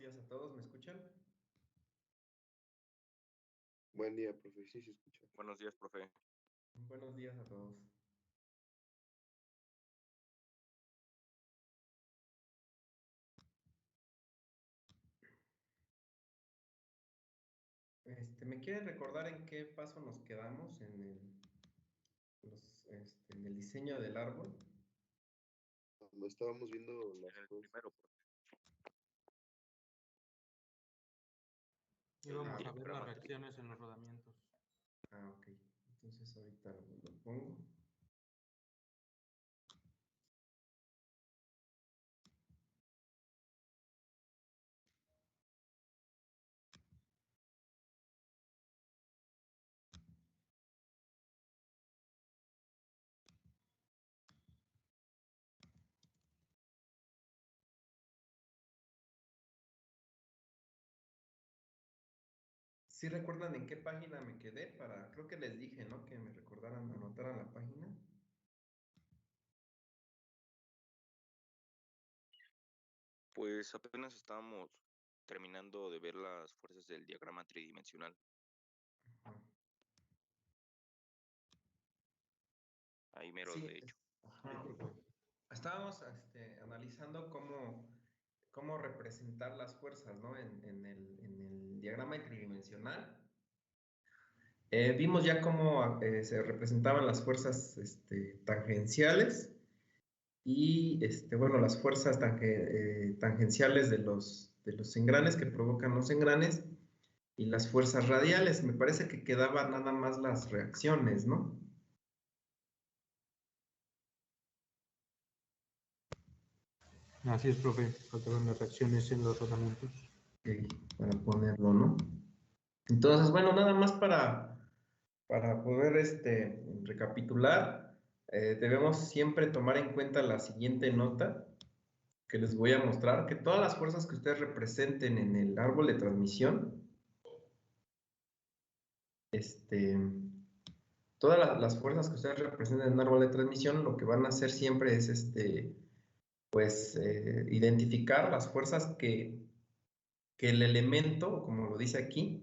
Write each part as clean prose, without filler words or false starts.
días a todos, ¿me escuchan? Buen día, profe. Sí, se escucha. Buenos días, profe. Buenos días a todos. ¿Me quieren recordar en qué paso nos quedamos en en el diseño del árbol? Cuando estábamos viendo las En el cosas. primero, profe. Íbamos a ver las Diagrama reacciones en los rodamientos. Ah, ok. Entonces ahorita lo pongo. ¿Sí recuerdan en qué página me quedé? Creo que les dije, ¿no? Que me recordaran, anotaran la página. Pues apenas estábamos terminando de ver las fuerzas del diagrama tridimensional. Ajá. Ahí mero, Sí, de hecho. ajá. Estábamos analizando cómo representar las fuerzas, ¿no? En el diagrama tridimensional. Vimos ya cómo se representaban las fuerzas tangenciales y bueno, las fuerzas tangenciales de los engranes que provocan los engranes y las fuerzas radiales. Me parece que quedaban nada más las reacciones, ¿no? Así es, profe. Faltaban las reacciones en los rodamientos. Ok, para ponerlo, ¿no? Entonces, bueno, nada más para poder recapitular, debemos siempre tomar en cuenta la siguiente nota que les voy a mostrar, que todas las fuerzas que ustedes representen en el árbol de transmisión, todas las fuerzas que ustedes representen en el árbol de transmisión, lo que van a hacer siempre es pues identificar las fuerzas que el elemento, como lo dice aquí,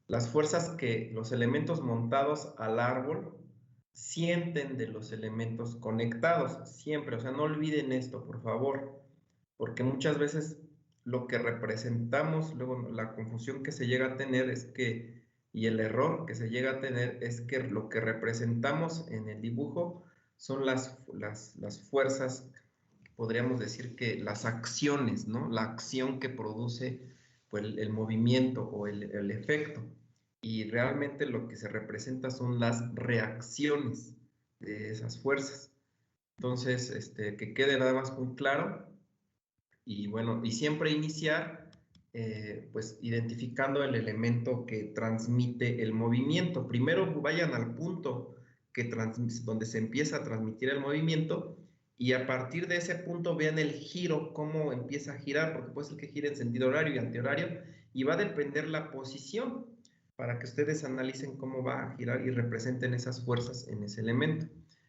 las fuerzas que los elementos montados al árbol sienten de los elementos conectados, siempre, o sea, no olviden esto, por favor, porque muchas veces lo que representamos, luego la confusión que se llega a tener es que, y el error que se llega a tener es que lo que representamos en el dibujo son las fuerzas, podríamos decir que las acciones, ¿no? La acción que produce pues, el movimiento o el efecto. Y realmente lo que se representa son las reacciones de esas fuerzas. Entonces, que quede nada más muy claro. Y bueno, y siempre iniciar, pues, identificando el elemento que transmite el movimiento. Primero vayan al punto donde se empieza a transmitir el movimiento y a partir de ese punto vean el giro, cómo empieza a girar, porque puede ser que gire en sentido horario y antihorario, y va a depender la posición para que ustedes analicen cómo va a girar y representen esas fuerzas en ese elemento.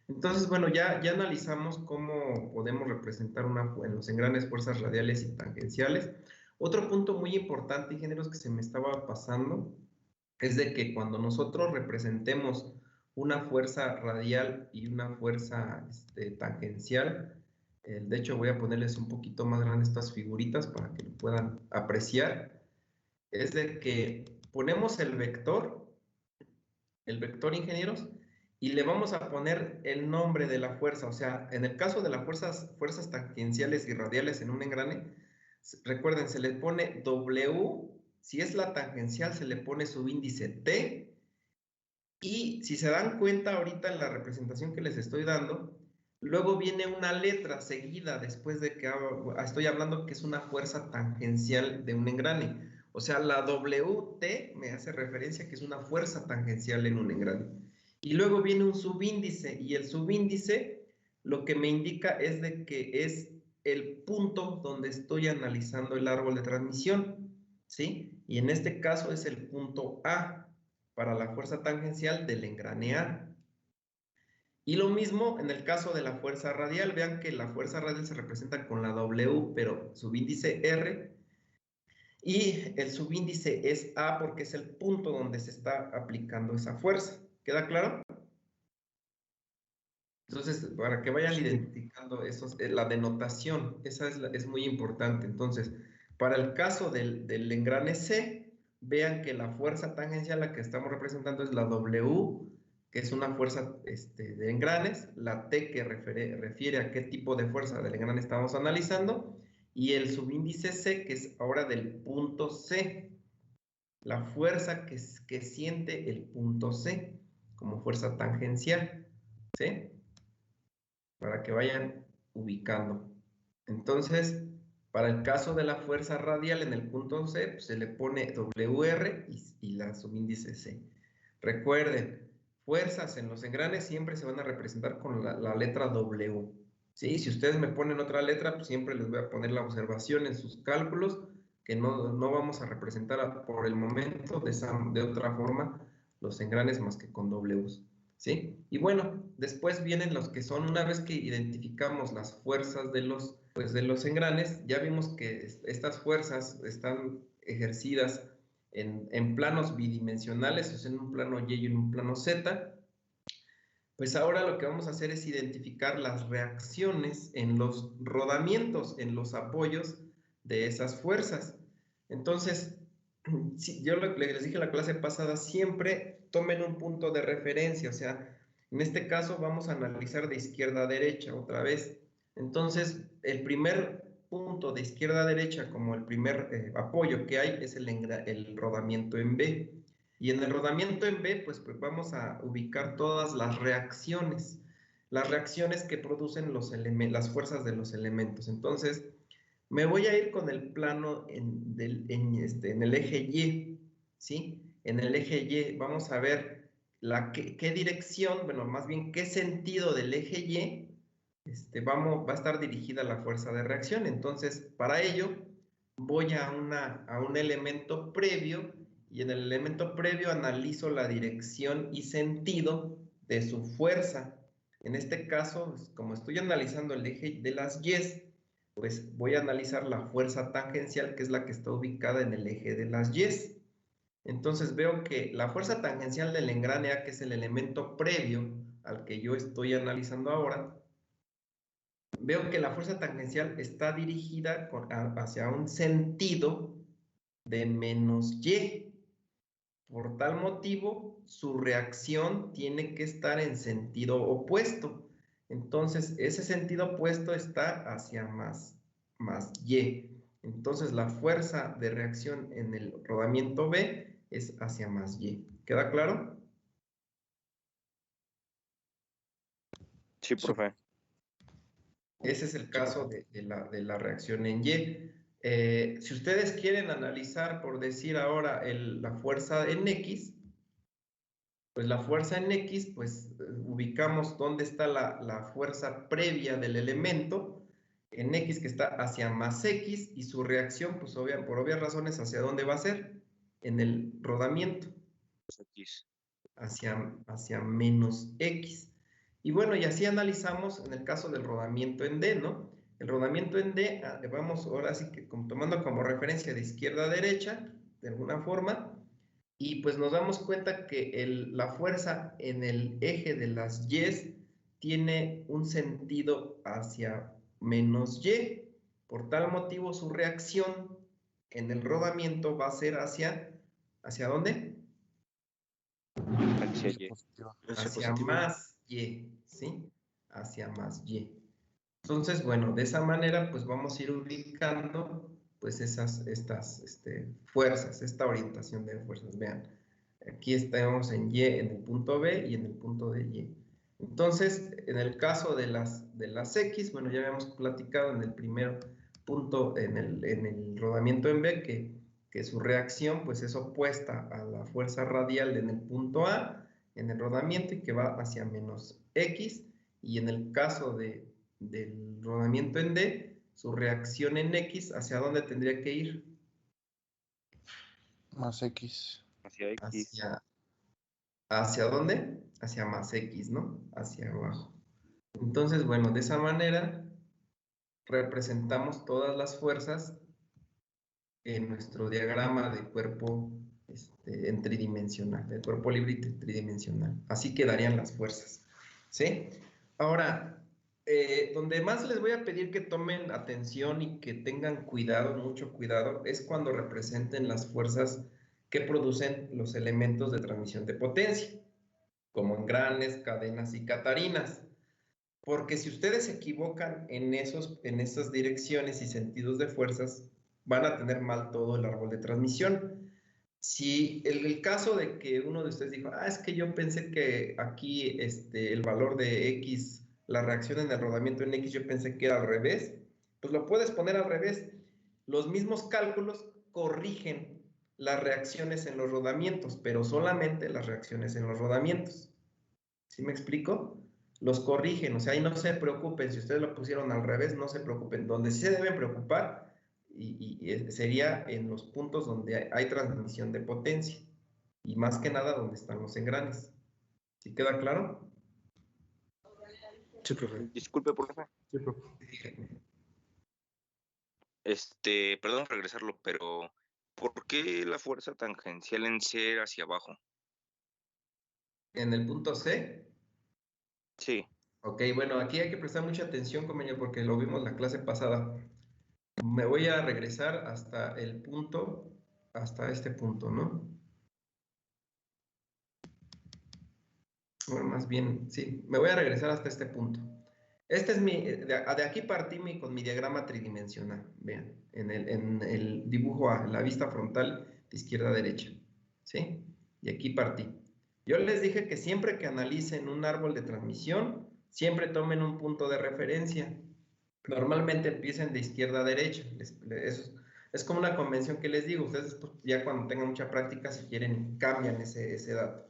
Entonces, bueno, ya analizamos cómo podemos representar en los engranes fuerzas radiales y tangenciales. Otro punto muy importante, ingenieros, que se me estaba pasando, es de que cuando nosotros representemos una fuerza radial y una fuerza tangencial, de hecho voy a ponerles un poquito más grandes estas figuritas para que lo puedan apreciar, es de que ponemos el vector, ingenieros, y le vamos a poner el nombre de la fuerza. O sea, en el caso de las fuerzas tangenciales y radiales en un engrane, recuerden, se le pone W, si es la tangencial se le pone subíndice T, y si se dan cuenta ahorita en la representación que les estoy dando, luego viene una letra seguida después de que estoy hablando que es una fuerza tangencial de un engrane. O sea, la WT me hace referencia que es una fuerza tangencial en un engrane. Y luego viene un subíndice, y el subíndice lo que me indica es de que es el punto donde estoy analizando el árbol de transmisión, ¿sí? Y en este caso es el punto A para la fuerza tangencial del engrane A. Y lo mismo en el caso de la fuerza radial. Vean que la fuerza radial se representa con la W, pero subíndice R. Y el subíndice es A porque es el punto donde se está aplicando esa fuerza. ¿Queda claro? Entonces, para que vayan identificando esos, la denotación, esa es muy importante. Entonces, para el caso del engrane C, vean que la fuerza tangencial a la que estamos representando es la W, que es una fuerza de engranes, la T que refiere a qué tipo de fuerza del engrane estamos analizando, y el subíndice C, que es ahora del punto C, la fuerza que siente el punto C como fuerza tangencial, ¿sí? Para que vayan ubicando. Entonces, para el caso de la fuerza radial en el punto C, pues, se le pone WR y la subíndice C. Recuerden, fuerzas en los engranes siempre se van a representar con la letra W. ¿Sí? Si ustedes me ponen otra letra, pues siempre les voy a poner la observación en sus cálculos, que no vamos a representar por el momento de otra forma los engranes más que con Ws. ¿Sí? Y bueno, después vienen los que son, una vez que identificamos las fuerzas de los engranes, ya vimos que estas fuerzas están ejercidas en planos bidimensionales, o sea, en un plano Y y en un plano Z. Pues ahora lo que vamos a hacer es identificar las reacciones en los rodamientos, en los apoyos de esas fuerzas. Entonces, yo les dije en la clase pasada, siempre tomen un punto de referencia, o sea, en este caso vamos a analizar de izquierda a derecha otra vez. Entonces, el primer punto de izquierda a derecha, como el primer apoyo que hay, es el rodamiento en B. Y en el rodamiento en B, pues vamos a ubicar todas las reacciones que producen las fuerzas de los elementos. Entonces, me voy a ir con el plano en el eje Y, ¿sí? En el eje Y vamos a ver qué dirección, bueno, más bien qué sentido del eje Y va a estar dirigida la fuerza de reacción. Entonces, para ello, voy a un elemento previo y en el elemento previo analizo la dirección y sentido de su fuerza. En este caso, como estoy analizando el eje de las Y, pues voy a analizar la fuerza tangencial, que es la que está ubicada en el eje de las Y. Entonces veo que la fuerza tangencial del engrane A, que es el elemento previo al que yo estoy analizando ahora, veo que la fuerza tangencial está dirigida hacia un sentido de menos Y. Por tal motivo, su reacción tiene que estar en sentido opuesto. Entonces, ese sentido opuesto está hacia más Y. Entonces, la fuerza de reacción en el rodamiento B es hacia más Y. ¿Queda claro? Sí, profe. Ese es el caso de la reacción en Y. Si ustedes quieren analizar, por decir ahora, la fuerza en X, pues la fuerza en X, pues ubicamos dónde está la fuerza previa del elemento, en X que está hacia más X, y su reacción, pues por obvias razones, ¿hacia dónde va a ser? En el rodamiento. X. Hacia menos X. Y bueno, y así analizamos en el caso del rodamiento en D, ¿no? El rodamiento en D, vamos ahora sí que tomando como referencia de izquierda a derecha, de alguna forma, y pues nos damos cuenta que la fuerza en el eje de las Y tiene un sentido hacia menos Y. Por tal motivo, su reacción en el rodamiento va a ser ¿hacia dónde? Hacia Y. Hacia más Y, ¿sí? Hacia más Y. Entonces, bueno, de esa manera, pues vamos a ir ubicando, pues estas fuerzas, esta orientación de fuerzas. Vean, aquí estamos en Y, en el punto B y en el punto de Y. Entonces, en el caso de las X, bueno, ya habíamos platicado en el primer punto, en el rodamiento en B, que su reacción, pues es opuesta a la fuerza radial en el punto A, en el rodamiento, y que va hacia menos X, y en el caso del rodamiento en D, su reacción en X, ¿hacia dónde tendría que ir? Más X. Hacia X. ¿Hacia dónde? Hacia más X, ¿no? Hacia abajo. Entonces, bueno, de esa manera representamos todas las fuerzas en nuestro diagrama de cuerpo en tridimensional, de cuerpo libre y tridimensional. Así quedarían las fuerzas, ¿sí? Ahora, donde más les voy a pedir que tomen atención y que tengan cuidado, mucho cuidado, es cuando representen las fuerzas que producen los elementos de transmisión de potencia, como engranes, cadenas y catarinas. Porque si ustedes se equivocan en esas direcciones y sentidos de fuerzas, van a tener mal todo el árbol de transmisión. Si el caso de que uno de ustedes dijo, es que yo pensé que aquí el valor de X, la reacción en el rodamiento en X, yo pensé que era al revés, pues lo puedes poner al revés. Los mismos cálculos corrigen las reacciones en los rodamientos, pero solamente las reacciones en los rodamientos. ¿Sí me explico? Los corrigen, o sea, ahí no se preocupen, si ustedes lo pusieron al revés, no se preocupen. Donde sí se deben preocupar sería en los puntos donde hay transmisión de potencia y más que nada donde están los engranes. ¿Sí queda claro? Sí, profe. Disculpe, profe. Sí, profe. Perdón regresarlo, pero ¿por qué la fuerza tangencial en C hacia abajo? En el punto C. Sí. Ok, bueno, aquí hay que prestar mucha atención, compañero, porque lo vimos la clase pasada. Me voy a regresar hasta el punto, hasta este punto, ¿no? Bueno, más bien, sí, me voy a regresar hasta este punto. Este es de aquí partí con mi diagrama tridimensional, vean, en el dibujo A, la vista frontal de izquierda a derecha, ¿sí? Y aquí partí. Yo les dije que siempre que analicen un árbol de transmisión, siempre tomen un punto de referencia. Normalmente empiecen de izquierda a derecha. Es como una convención que les digo. Ustedes pues, ya cuando tengan mucha práctica, si quieren, cambian ese dato.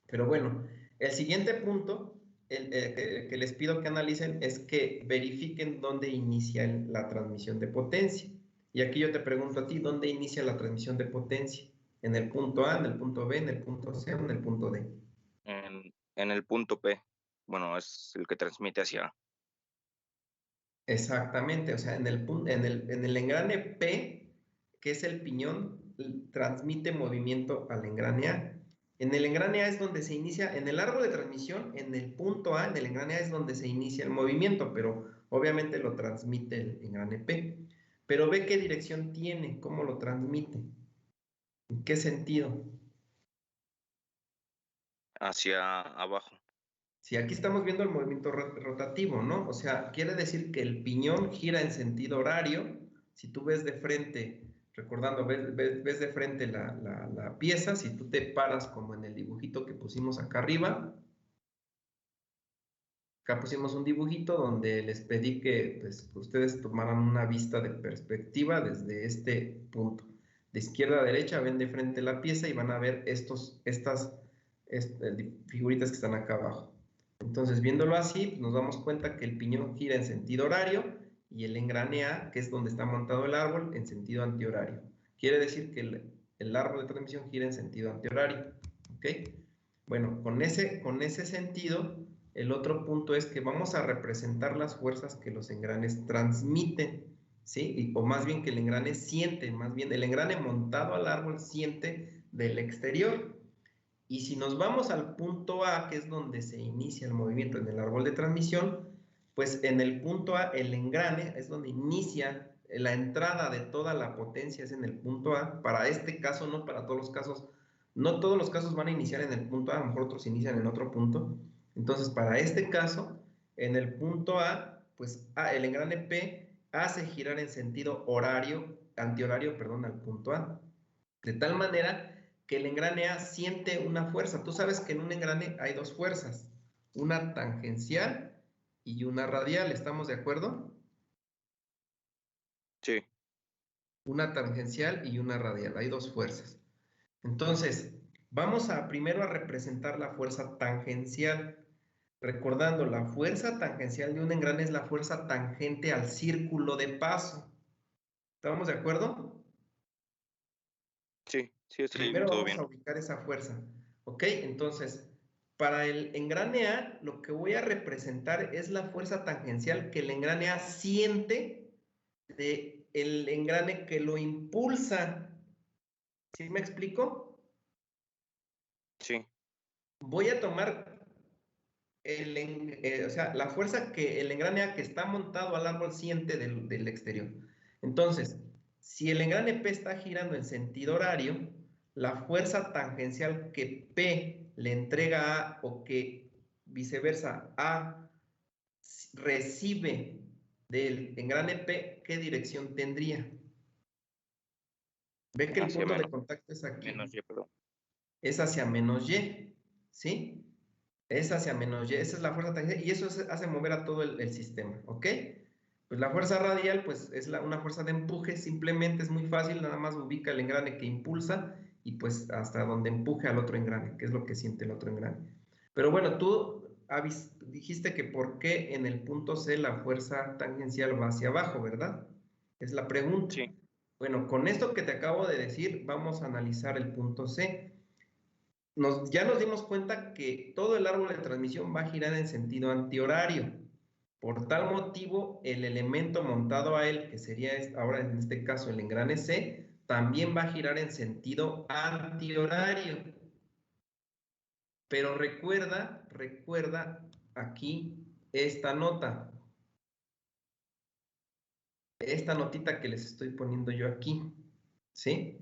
Pero bueno, el siguiente punto que les pido que analicen es que verifiquen dónde inicia la transmisión de potencia. Y aquí yo te pregunto a ti, ¿dónde inicia la transmisión de potencia? ¿En el punto A, en el punto B, en el punto C o en el punto D? En el punto P. Bueno, es el que transmite hacia A. Exactamente, o sea, en el engrane P, que es el piñón, transmite movimiento al engrane A. En el engrane A es donde se inicia, en el árbol de transmisión, en el punto A, en el engrane A es donde se inicia el movimiento, pero obviamente lo transmite el engrane P. Pero ve qué dirección tiene, cómo lo transmite, en qué sentido. Hacia abajo. Si aquí estamos viendo el movimiento rotativo, ¿no? O sea, quiere decir que el piñón gira en sentido horario. Si tú ves de frente, recordando, ves de frente la pieza, si tú te paras como en el dibujito que pusimos acá arriba, acá pusimos un dibujito donde les pedí que pues, ustedes tomaran una vista de perspectiva desde este punto. De izquierda a derecha ven de frente la pieza y van a ver estas figuritas que están acá abajo. Entonces, viéndolo así, nos damos cuenta que el piñón gira en sentido horario y el engrane A, que es donde está montado el árbol, en sentido antihorario. Quiere decir que el árbol de transmisión gira en sentido antihorario. ¿Ok? Bueno, con ese sentido, el otro punto es que vamos a representar las fuerzas que los engranes transmiten, ¿sí? O más bien que el engrane siente, más bien el engrane montado al árbol siente del exterior. Y si nos vamos al punto A, que es donde se inicia el movimiento en el árbol de transmisión, pues en el punto A, el engrane es donde inicia la entrada de toda la potencia, es en el punto A. Para este caso, no para todos los casos, no todos los casos van a iniciar en el punto A, a lo mejor otros inician en otro punto. Entonces, para este caso, en el punto A, pues el engrane P hace girar en sentido horario, antihorario, perdón, al punto A. De tal manera que el engrane A siente una fuerza. Tú sabes que en un engrane hay dos fuerzas, una tangencial y una radial, ¿estamos de acuerdo? Sí. Una tangencial y una radial, hay dos fuerzas. Entonces, vamos primero a representar la fuerza tangencial. Recordando, la fuerza tangencial de un engrane es la fuerza tangente al círculo de paso. ¿Estamos de acuerdo? Sí, sí, estoy Primero todo vamos bien. a ubicar esa fuerza. ¿Ok? Entonces, para el engrane A, lo que voy a representar es la fuerza tangencial que el engrane A siente del engrane que lo impulsa. ¿Sí me explico? Sí. Voy a tomar o sea, la fuerza que el engrane A que está montado al árbol siente del exterior. Entonces, si el engrane P está girando en sentido horario, la fuerza tangencial que P le entrega a A o que viceversa A recibe del engrane P, ¿qué dirección tendría? Ve que el Hacia punto de contacto es aquí. menos Y, perdón. Es hacia menos Y, ¿sí? Es hacia menos Y, esa es la fuerza tangencial y eso hace mover a todo el sistema, ¿ok? Pues la fuerza radial, pues es una fuerza de empuje, simplemente es muy fácil, nada más ubica el engrane que impulsa y pues hasta donde empuje al otro engrane, que es lo que siente el otro engrane. Pero bueno, tú dijiste que por qué en el punto C la fuerza tangencial va hacia abajo, ¿verdad? Es la pregunta. Sí. Bueno, con esto que te acabo de decir, vamos a analizar el punto C. Ya nos dimos cuenta que todo el árbol de transmisión va a girar en sentido antihorario. Por tal motivo, el elemento montado a él, que sería ahora en este caso el engrane C, también va a girar en sentido antihorario. Pero recuerda aquí esta nota. Esta notita que les estoy poniendo yo aquí. ¿Sí?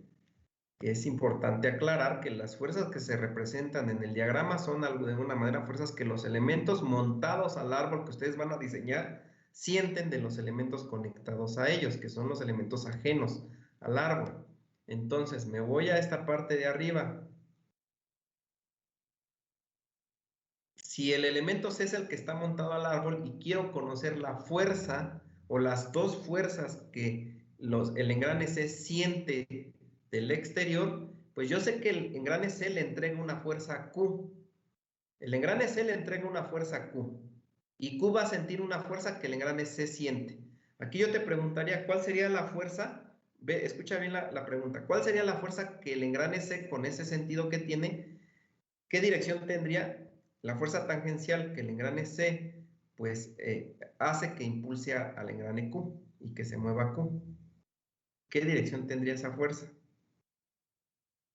Es importante aclarar que las fuerzas que se representan en el diagrama son de alguna manera fuerzas que los elementos montados al árbol que ustedes van a diseñar sienten de los elementos conectados a ellos, que son los elementos ajenos al árbol. Entonces me voy a esta parte de arriba. Si el elemento C es el que está montado al árbol y quiero conocer la fuerza o las dos fuerzas que el engrane C siente del exterior, pues yo sé que el engrane C le entrega una fuerza Q. El engrane C le entrega una fuerza Q. Y Q va a sentir una fuerza que el engrane C siente. Aquí yo te preguntaría, ¿cuál sería la fuerza? Ve, escucha bien la pregunta. ¿Cuál sería la fuerza que el engrane C, con ese sentido que tiene, qué dirección tendría? La fuerza tangencial que el engrane C, pues, hace que impulse al engrane Q y que se mueva Q. ¿Qué dirección tendría esa fuerza?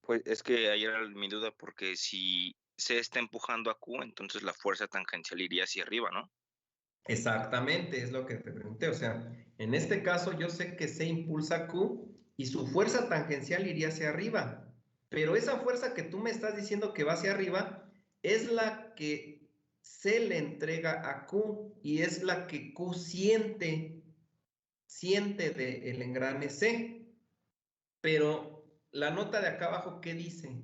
Pues es que ahí era mi duda, porque si C está empujando a Q, entonces la fuerza tangencial iría hacia arriba, ¿no? Exactamente, es lo que te pregunté. O sea, en este caso yo sé que C impulsa a Q y su fuerza tangencial iría hacia arriba. Pero esa fuerza que tú me estás diciendo que va hacia arriba es la que C le entrega a Q y es la que Q siente del engrane C. Pero la nota de acá abajo, ¿qué dice?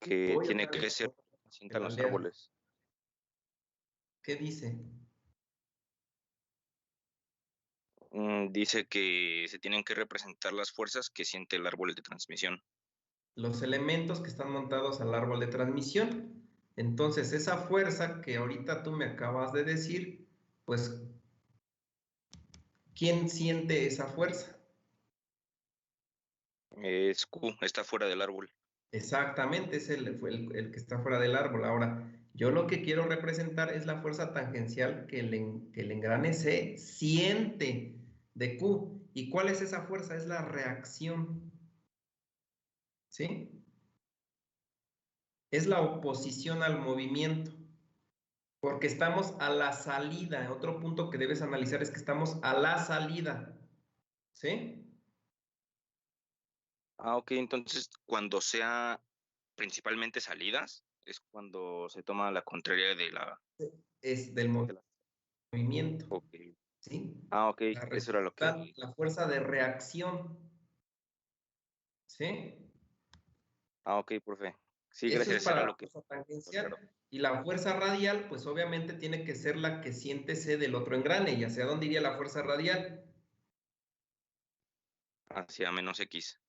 Que Voy tiene otra vez que ser a que sientan la los leas. árboles. ¿Qué dice? Dice que se tienen que representar las fuerzas que siente el árbol de transmisión. Los elementos que están montados al árbol de transmisión. Entonces, esa fuerza que ahorita tú me acabas de decir, pues, ¿quién siente esa fuerza? Es Q, está fuera del árbol. Exactamente, es el que está fuera del árbol. Ahora, yo lo que quiero representar es la fuerza tangencial que el engrane C siente de Q. ¿Y cuál es esa fuerza? Es la reacción. ¿Sí? Es la oposición al movimiento. Porque estamos a la salida. Otro punto que debes analizar es que estamos a la salida. ¿Sí? Ok, entonces cuando sea principalmente salidas, es cuando se toma la contraria de la... Es del de la- movimiento. Ok. ¿Sí? Ok, eso era lo que... La fuerza de reacción. ¿Sí? Ok, profe. Sí, Eso es gracias, era para lo la que... fuerza no, claro. tangencial. Y la fuerza radial, pues obviamente tiene que ser la que siente C del otro engrane. ¿Y hacia dónde iría la fuerza radial? Hacia menos X.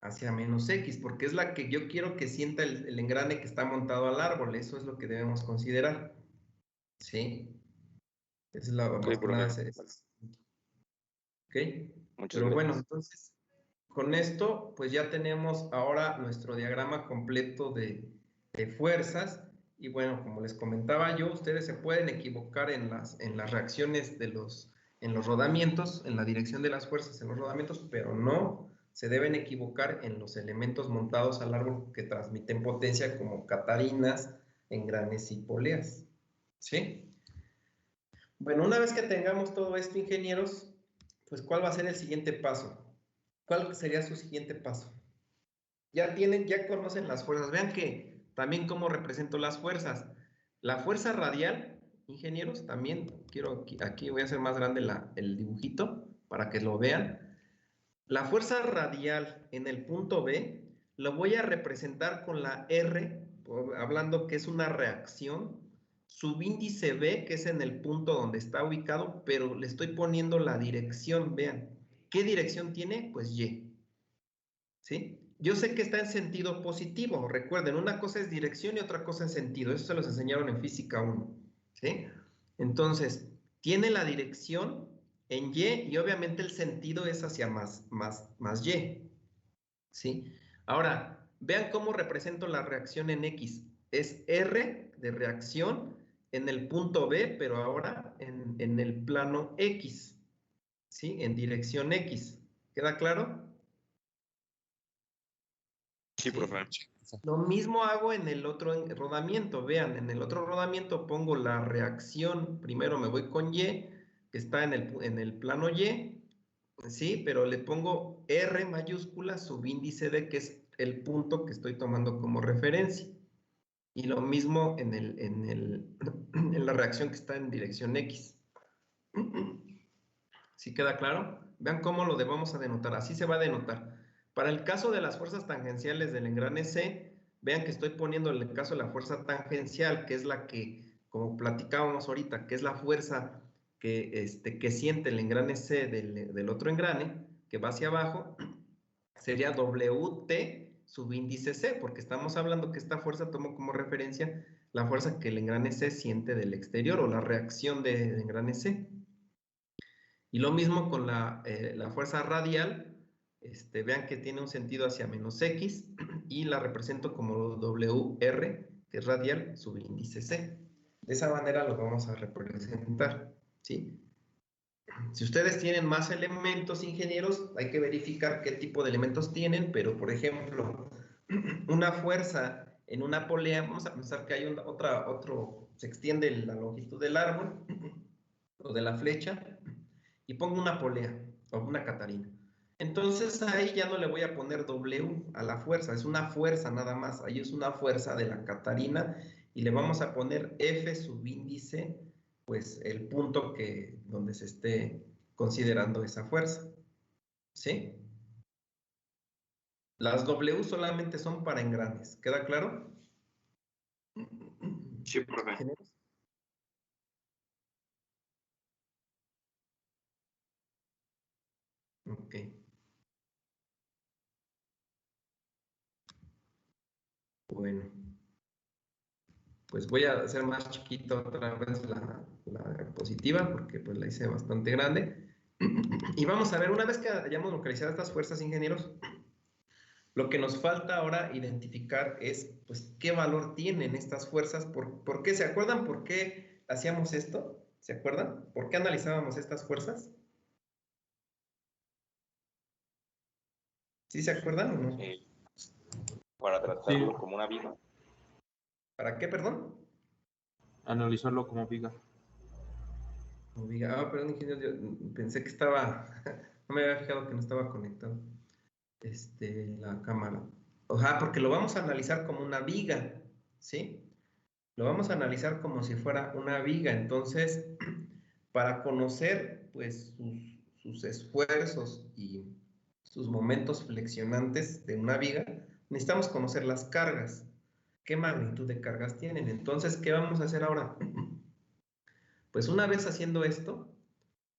Hacia menos X, porque es la que yo quiero que sienta el engrane que está montado al árbol. Eso es lo que debemos considerar. ¿Sí? Es la Ok, más que nada profe. es. Vale. ¿Ok? Muchas Pero bueno, gracias. entonces, con esto, pues ya tenemos ahora nuestro diagrama completo de fuerzas. Y bueno, como les comentaba yo, ustedes se pueden equivocar en las reacciones en los rodamientos, en la dirección de las fuerzas en los rodamientos, pero no se deben equivocar en los elementos montados al árbol que transmiten potencia, como catarinas, engranes y poleas. ¿Sí? Bueno, una vez que tengamos todo esto, ingenieros, pues ¿cuál va a ser el siguiente paso? ¿Cuál sería su siguiente paso? Ya conocen las fuerzas. Vean que también cómo represento las fuerzas. La fuerza radial, ingenieros, también quiero, aquí voy a hacer más grande el dibujito para que lo vean. La fuerza radial en el punto B lo voy a representar con la R, hablando que es una reacción, subíndice B, que es en el punto donde está ubicado, pero le estoy poniendo la dirección, vean. ¿Qué dirección tiene? Pues Y. ¿Sí? Yo sé que está en sentido positivo. Recuerden, una cosa es dirección y otra cosa es sentido. Eso se los enseñaron en física 1. ¿Sí? Entonces, tiene la dirección en Y obviamente el sentido es hacia más Y. ¿Sí? Ahora, vean cómo represento la reacción en X. Es R de reacción en el punto B, pero ahora en el plano X. ¿Sí? En dirección X. ¿Queda claro? Sí, profe. Lo mismo hago en el otro rodamiento. Vean, en el otro rodamiento pongo la reacción. Primero me voy con Y, que está en el plano Y, ¿sí? Pero le pongo R mayúscula, subíndice D, que es el punto que estoy tomando como referencia. Y lo mismo en la reacción que está en dirección X. ¿Sí queda claro? Vean cómo lo vamos a denotar. Así se va a denotar. Para el caso de las fuerzas tangenciales del engrane C, vean que estoy poniendo el caso de la fuerza tangencial, que es la que, como platicábamos ahorita, que es la fuerza que siente el engrane C del otro engrane, que va hacia abajo, sería WT subíndice C, porque estamos hablando que esta fuerza tomó como referencia la fuerza que el engrane C siente del exterior, o la reacción del engrane C. Y lo mismo con la fuerza radial, vean que tiene un sentido hacia menos X y la represento como WR, que es radial, subíndice C. De esa manera lo vamos a representar, ¿sí? Si ustedes tienen más elementos, ingenieros, hay que verificar qué tipo de elementos tienen, pero por ejemplo, una fuerza en una polea, vamos a pensar que hay se extiende la longitud del árbol o de la flecha, y pongo una polea o una catarina. Entonces ahí ya no le voy a poner W a la fuerza, es una fuerza nada más, ahí es una fuerza de la catarina y le vamos a poner F subíndice, pues el punto donde se esté considerando esa fuerza. ¿Sí? Las W solamente son para engranes, ¿queda claro? Sí, profe. Ok. Bueno. Pues voy a hacer más chiquito otra vez la diapositiva porque pues la hice bastante grande. Y vamos a ver, una vez que hayamos localizado estas fuerzas, ingenieros, lo que nos falta ahora identificar es pues qué valor tienen estas fuerzas, por qué, ¿se acuerdan por qué hacíamos esto? ¿Se acuerdan? ¿Por qué analizábamos estas fuerzas? ¿Sí se acuerdan o no? Para tratarlo Sí. como una viga. ¿Para qué, perdón? Analizarlo como viga. Perdón, ingeniero, yo pensé que estaba, no me había fijado que no estaba conectado la cámara. Ajá, porque lo vamos a analizar como una viga, ¿sí? Lo vamos a analizar como si fuera una viga. Entonces, para conocer, pues, sus esfuerzos y sus momentos flexionantes de una viga, necesitamos conocer las cargas. ¿Qué magnitud de cargas tienen? Entonces, ¿qué vamos a hacer ahora? Pues una vez haciendo esto,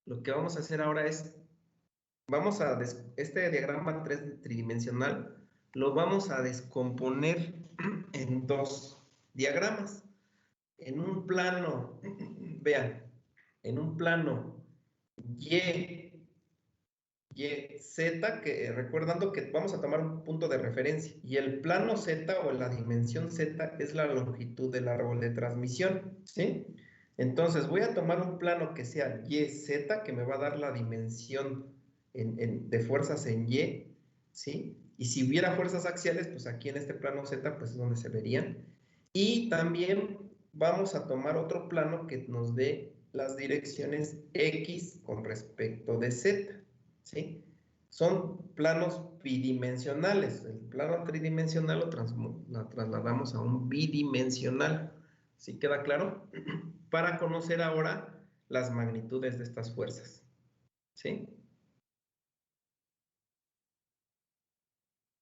lo que vamos a hacer ahora es, este diagrama tridimensional lo vamos a descomponer en dos diagramas. En un plano, vean, en un plano Y Y, Z, que recordando que vamos a tomar un punto de referencia, y el plano Z o la dimensión Z es la longitud del árbol de transmisión, ¿sí? Entonces voy a tomar un plano que sea YZ, que me va a dar la dimensión de fuerzas en Y, ¿sí? Y si hubiera fuerzas axiales, pues aquí en este plano Z, pues es donde se verían. Y también vamos a tomar otro plano que nos dé las direcciones X con respecto de Z, ¿sí? Son planos bidimensionales. El plano tridimensional lo trasladamos a un bidimensional. ¿Sí queda claro? Para conocer ahora las magnitudes de estas fuerzas. ¿Sí?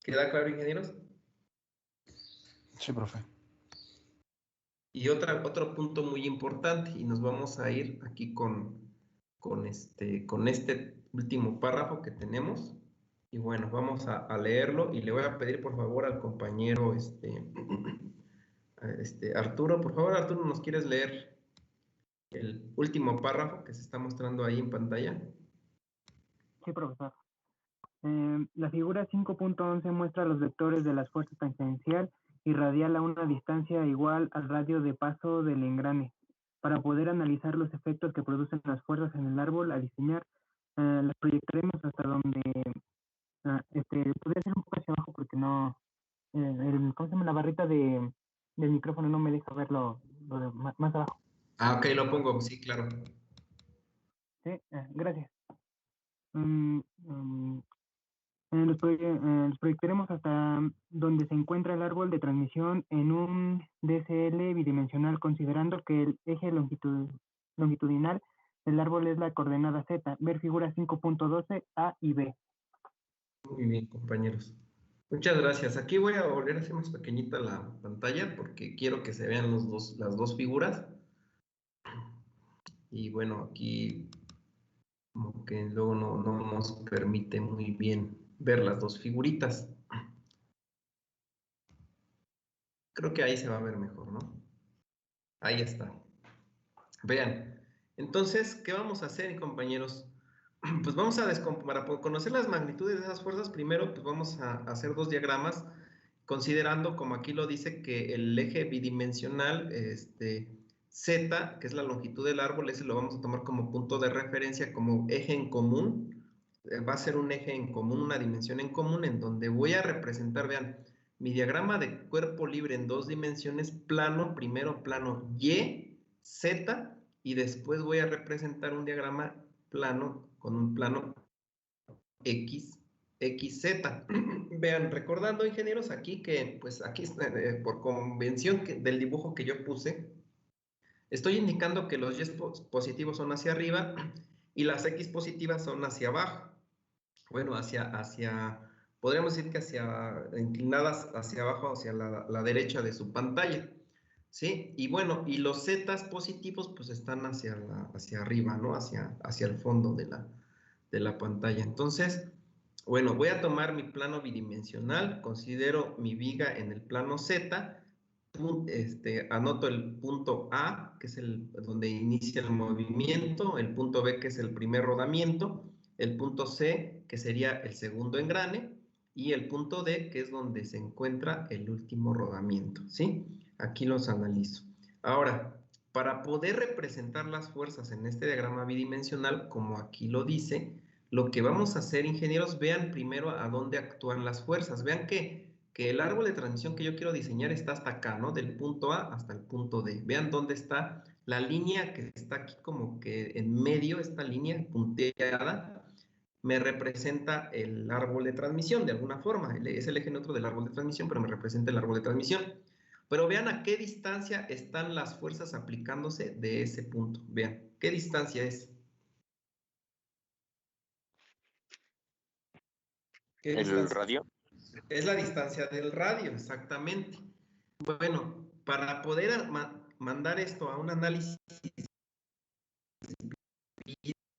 ¿Queda claro, ingenieros? Sí, profe. Y otro punto muy importante, y nos vamos a ir aquí con este último párrafo que tenemos. Y bueno, vamos a leerlo y le voy a pedir por favor al compañero Arturo. Por favor, Arturo, ¿nos quieres leer el último párrafo que se está mostrando ahí en pantalla? Sí, profesor. La figura 5.11 muestra los vectores de las fuerzas tangencial y radial a una distancia igual al radio de paso del engrane. Para poder analizar los efectos que producen las fuerzas en el árbol a diseñar, las proyectaremos hasta donde... podría ser un poco hacia abajo porque no... ¿cómo se llama? La barrita del micrófono no me deja verlo más abajo. Ah, ok, lo pongo, sí, claro. Sí, gracias. Los proyectaremos hasta donde se encuentra el árbol de transmisión en un DSL bidimensional, considerando que el eje longitudinal del árbol es la coordenada Z. Ver figura 5.12 A y B. Muy bien, compañeros. Muchas gracias. Aquí voy a volver a hacer más pequeñita la pantalla porque quiero que se vean las dos figuras. Y bueno, aquí como que luego no nos permite muy bien ver las dos figuritas. Creo que ahí se va a ver mejor, ¿no? Ahí está. Vean. Entonces, ¿qué vamos a hacer, compañeros? Pues vamos para conocer las magnitudes de esas fuerzas, primero pues vamos a hacer dos diagramas, considerando, como aquí lo dice, que el eje bidimensional, Z, que es la longitud del árbol, ese lo vamos a tomar como punto de referencia, como eje en común. Va a ser un eje en común, una dimensión en común, en donde voy a representar, vean, mi diagrama de cuerpo libre en dos dimensiones, plano, primero plano Y, Z, y después voy a representar un diagrama plano con un plano X, XZ. Vean, recordando, ingenieros, aquí que, pues aquí por convención del dibujo que yo puse, estoy indicando que los Y positivos son hacia arriba y las X positivas son hacia abajo. Bueno, podríamos decir que inclinadas hacia abajo, hacia la derecha de su pantalla. ¿Sí? Y bueno, y los zetas positivos pues están hacia arriba, ¿no? Hacia el fondo de la pantalla. Entonces, bueno, voy a tomar mi plano bidimensional, considero mi viga en el plano Z, anoto el punto A, que es donde inicia el movimiento, el punto B, que es el primer rodamiento, el punto C, que sería el segundo engrane, y el punto D, que es donde se encuentra el último rodamiento, ¿sí? Aquí los analizo. Ahora, para poder representar las fuerzas en este diagrama bidimensional, como aquí lo dice, lo que vamos a hacer, ingenieros, vean primero a dónde actúan las fuerzas. Vean que el árbol de transmisión que yo quiero diseñar está hasta acá, ¿no? Del punto A hasta el punto D. Vean dónde está la línea que está aquí como que en medio, esta línea punteada, me representa el árbol de transmisión de alguna forma. Es el eje neutro del árbol de transmisión, pero me representa el árbol de transmisión. Pero vean a qué distancia están las fuerzas aplicándose de ese punto. Vean, ¿qué distancia es? ¿Qué ¿El distancia? radio? Es la distancia del radio, exactamente. Bueno, para poder mandar esto a un análisis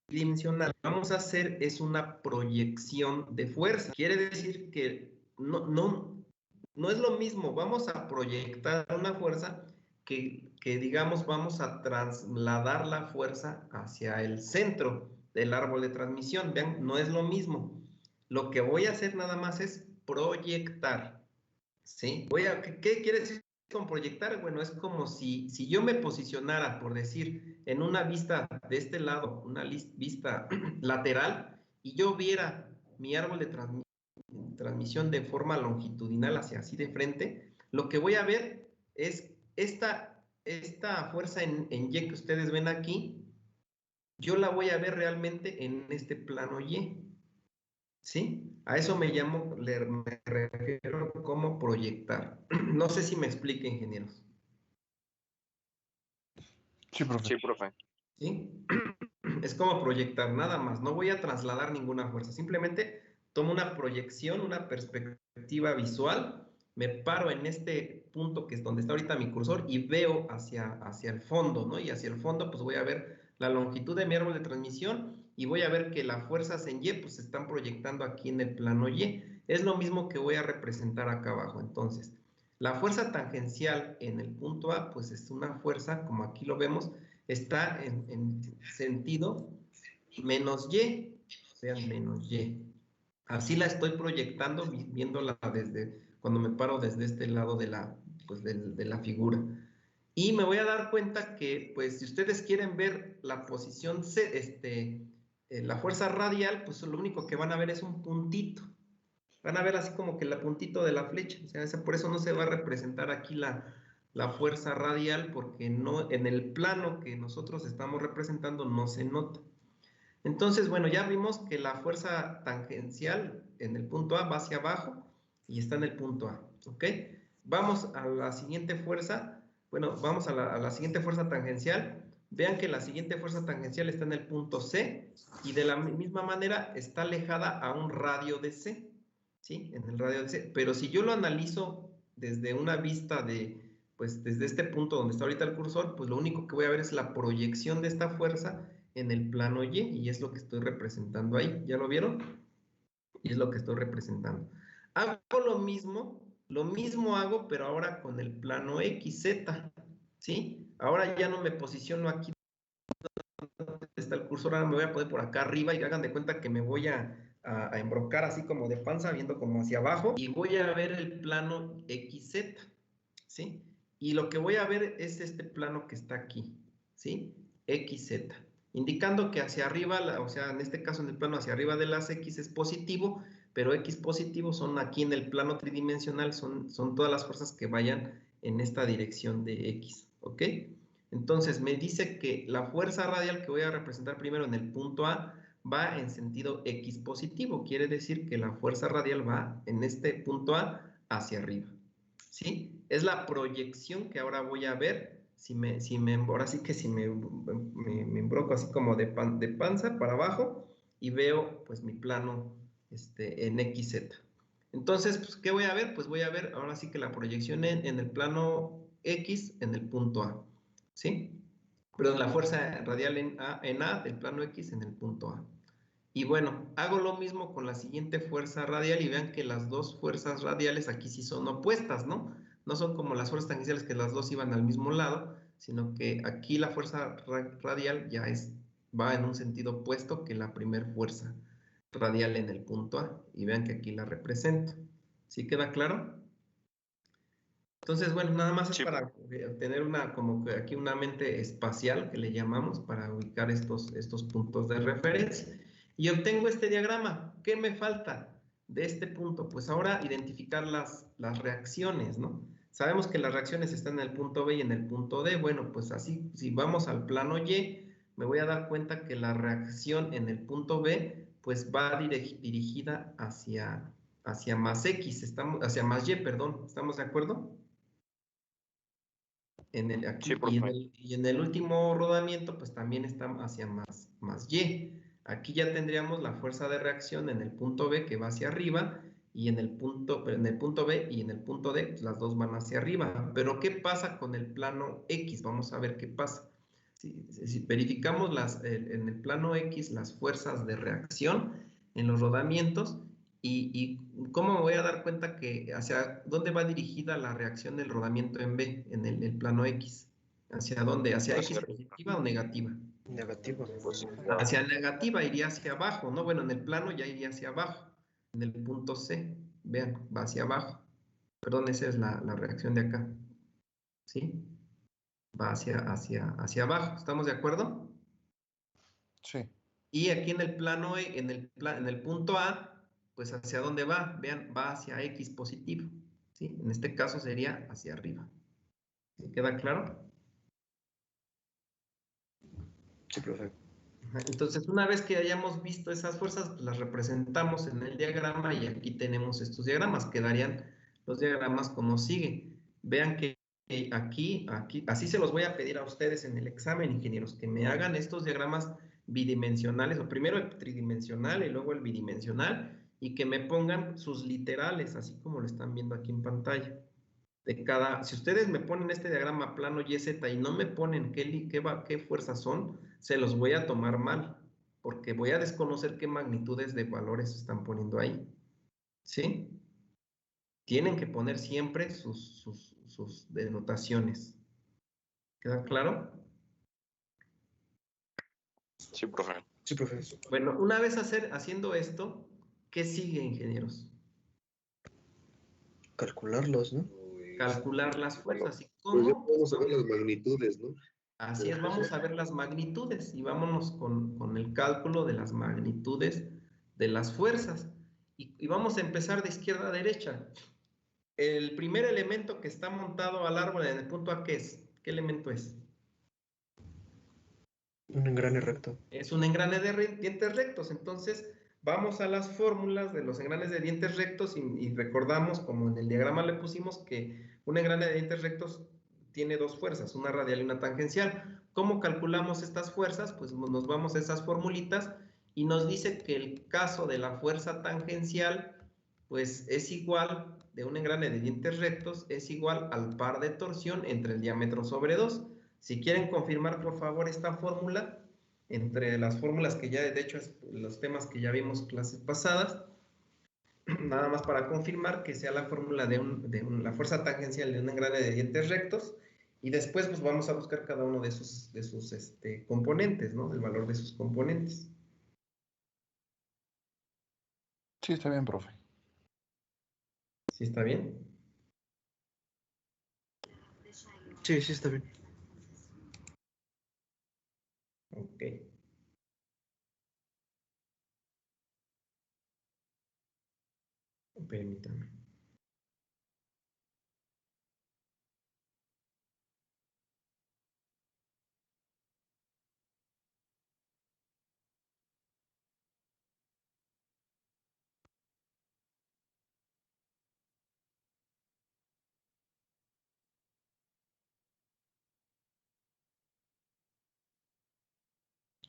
bidimensional, vamos a hacer es una proyección de fuerza. Quiere decir que no es lo mismo, vamos a proyectar una fuerza que digamos vamos a trasladar la fuerza hacia el centro del árbol de transmisión. Vean, no es lo mismo. Lo que voy a hacer nada más es proyectar, ¿sí? ¿Qué quiere decir con proyectar? Bueno, es como si yo me posicionara, por decir, en una vista de este lado, una vista lateral, y yo viera mi árbol de transmisión de forma longitudinal hacia así de frente, lo que voy a ver es esta fuerza en Y que ustedes ven aquí, yo la voy a ver realmente en este plano Y, ¿sí? A eso me refiero como proyectar. No sé si me explique, ingenieros. Sí, profe. Sí, profe. ¿Sí? Es como proyectar, nada más. No voy a trasladar ninguna fuerza. Simplemente tomo una proyección, una perspectiva visual, me paro en este punto que es donde está ahorita mi cursor y veo hacia el fondo, ¿no? Y hacia el fondo pues voy a ver la longitud de mi árbol de transmisión y voy a ver que las fuerzas en Y pues se están proyectando aquí en el plano Y. Es lo mismo que voy a representar acá abajo. Entonces, la fuerza tangencial en el punto A pues es una fuerza, como aquí lo vemos, está en sentido menos Y, vean, menos Y. Así la estoy proyectando, viéndola desde, cuando me paro desde este lado de la figura. Y me voy a dar cuenta que, pues, si ustedes quieren ver la posición la fuerza radial, pues lo único que van a ver es un puntito. Van a ver así como que el puntito de la flecha. O sea, por eso no se va a representar aquí la fuerza radial, porque no, en el plano que nosotros estamos representando no se nota. Entonces, bueno, ya vimos que la fuerza tangencial en el punto A va hacia abajo y está en el punto A, ¿ok? Vamos a la siguiente fuerza. Bueno, vamos a la siguiente fuerza tangencial. Vean que la siguiente fuerza tangencial está en el punto C y de la misma manera está alejada a un radio de C, ¿sí? En el radio de C. Pero si yo lo analizo desde una vista pues desde este punto donde está ahorita el cursor, pues lo único que voy a ver es la proyección de esta fuerza en el plano Y es lo que estoy representando ahí. ¿Ya lo vieron? Y es lo que estoy representando. Hago lo mismo hago, pero ahora con el plano XZ, ¿sí? Ahora ya no me posiciono aquí donde está el cursor, ahora me voy a poner por acá arriba y hagan de cuenta que me voy a embrocar así como de panza, viendo como hacia abajo, y voy a ver el plano XZ, ¿sí? Y lo que voy a ver es este plano que está aquí, ¿sí? XZ, indicando que hacia arriba, o sea, en este caso en el plano hacia arriba de las X es positivo, pero X positivo son aquí en el plano tridimensional, son todas las fuerzas que vayan en esta dirección de X, ¿ok? Entonces me dice que la fuerza radial que voy a representar primero en el punto A va en sentido X positivo, quiere decir que la fuerza radial va en este punto A hacia arriba, ¿sí? Es la proyección que ahora voy a ver, ahora sí que si me embroco así como de panza para abajo y veo pues mi plano en XZ. Entonces, pues, ¿qué voy a ver? Pues voy a ver ahora sí que la proyección en el plano X en el punto A, ¿sí? Perdón, la fuerza radial en A del plano X en el punto A. Y bueno, hago lo mismo con la siguiente fuerza radial y vean que las dos fuerzas radiales aquí sí son opuestas, ¿no? No son como las fuerzas tangenciales que las dos iban al mismo lado, sino que aquí la fuerza radial ya va en un sentido opuesto que la primera fuerza radial en el punto A. Y vean que aquí la represento. ¿Sí queda claro? Entonces, bueno, nada más es para tener como que aquí una mente espacial que le llamamos para ubicar estos puntos de referencia. Y obtengo este diagrama. ¿Qué me falta de este punto? Pues ahora identificar las reacciones, ¿no? Sabemos que las reacciones están en el punto B y en el punto D. Bueno, pues así, si vamos al plano Y, me voy a dar cuenta que la reacción en el punto B, pues va dirigida hacia más X, hacia más Y, perdón. ¿Estamos de acuerdo? Aquí, Sí, profe. y en el último rodamiento, pues también está hacia más Y. Aquí ya tendríamos la fuerza de reacción en el punto B que va hacia arriba, y en el punto B y en el punto D, pues las dos van hacia arriba. Pero ¿qué pasa con el plano X? Vamos a ver qué pasa. Si verificamos en el plano X las fuerzas de reacción en los rodamientos, ¿y cómo me voy a dar cuenta que hacia dónde va dirigida la reacción del rodamiento en B, en el plano X? ¿Hacia dónde? ¿Hacia X positiva o negativa? Negativa. Hacia negativa iría hacia abajo, ¿no? Bueno, en el plano ya iría hacia abajo. En el punto C, vean, va hacia abajo. Perdón, esa es la reacción de acá. ¿Sí? Va hacia abajo. ¿Estamos de acuerdo? Sí. Y aquí en el plano, en el punto A, pues ¿hacia dónde va? Vean, va hacia X positivo. ¿Sí? En este caso sería hacia arriba. ¿Sí? ¿Queda claro? Sí, profe. Entonces, una vez que hayamos visto esas fuerzas, pues las representamos en el diagrama y aquí tenemos estos diagramas. Quedarían los diagramas como sigue. Vean que aquí, así se los voy a pedir a ustedes en el examen, ingenieros, que me hagan estos diagramas bidimensionales, o primero el tridimensional y luego el bidimensional, y que me pongan sus literales, así como lo están viendo aquí en pantalla. Si ustedes me ponen este diagrama plano y z y no me ponen qué fuerzas son, se los voy a tomar mal, porque voy a desconocer qué magnitudes de valores están poniendo ahí. ¿Sí? Tienen que poner siempre sus denotaciones. ¿Queda claro? Sí, profe. Sí, profe. Bueno, una vez haciendo esto, ¿qué sigue, ingenieros? Calcularlos, ¿no? Calcular las fuerzas. ¿Y Pues ya cómo? podemos saber las magnitudes, ¿no? Así es, vamos a ver las magnitudes y vámonos con el cálculo de las magnitudes de las fuerzas. Y vamos a empezar de izquierda a derecha. El primer elemento que está montado al árbol en el punto A, ¿qué es? ¿Qué elemento es? Un engrane recto. Es un engrane de dientes rectos. Entonces, vamos a las fórmulas de los engranes de dientes rectos y recordamos, como en el diagrama le pusimos, que un engrane de dientes rectos tiene dos fuerzas, una radial y una tangencial. ¿Cómo calculamos estas fuerzas? Pues nos vamos a esas formulitas y nos dice que el caso de la fuerza tangencial, pues es igual, de un engrane de dientes rectos, es igual al par de torsión entre el diámetro sobre 2. Si quieren confirmar, por favor, esta fórmula, entre las fórmulas que ya, de hecho, los temas que ya vimos clases pasadas, nada más para confirmar que sea la fórmula de la fuerza tangencial de un engrane de dientes rectos, y después pues vamos a buscar cada uno de sus componentes, ¿no? El valor de sus componentes. Sí, está bien, profe. ¿Sí está bien? Sí, sí, está bien. Ok. Permítame.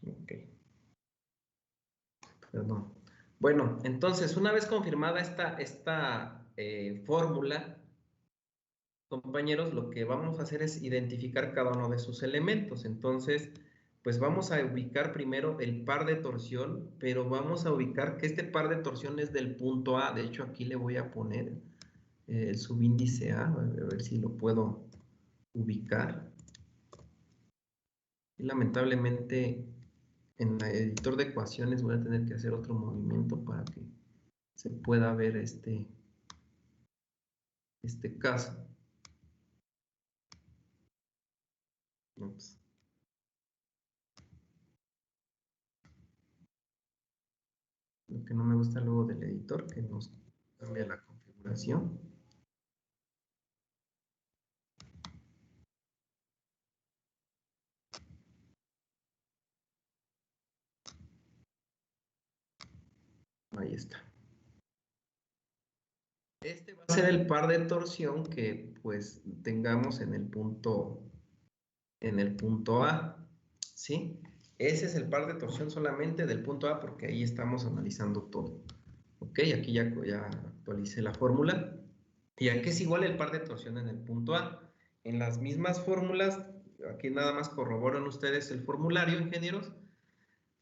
Ok. Perdón. Bueno, entonces, una vez confirmada esta fórmula, compañeros, lo que vamos a hacer es identificar cada uno de sus elementos. Entonces, pues vamos a ubicar primero el par de torsión, pero vamos a ubicar que este par de torsión es del punto A. De hecho, aquí le voy a poner el subíndice A, a ver si lo puedo ubicar. Y lamentablemente, en el editor de ecuaciones voy a tener que hacer otro movimiento para que se pueda ver este caso. Ups. Lo que no me gusta luego del editor, que nos cambia la configuración. Ahí está. Este va a ser el par de torsión que pues tengamos en el punto A, ¿sí? Ese es el par de torsión solamente del punto A porque ahí estamos analizando todo. Ok, aquí ya actualicé la fórmula. ¿Y a qué es igual el par de torsión en el punto A? En las mismas fórmulas, aquí nada más corroboran ustedes el formulario, ingenieros.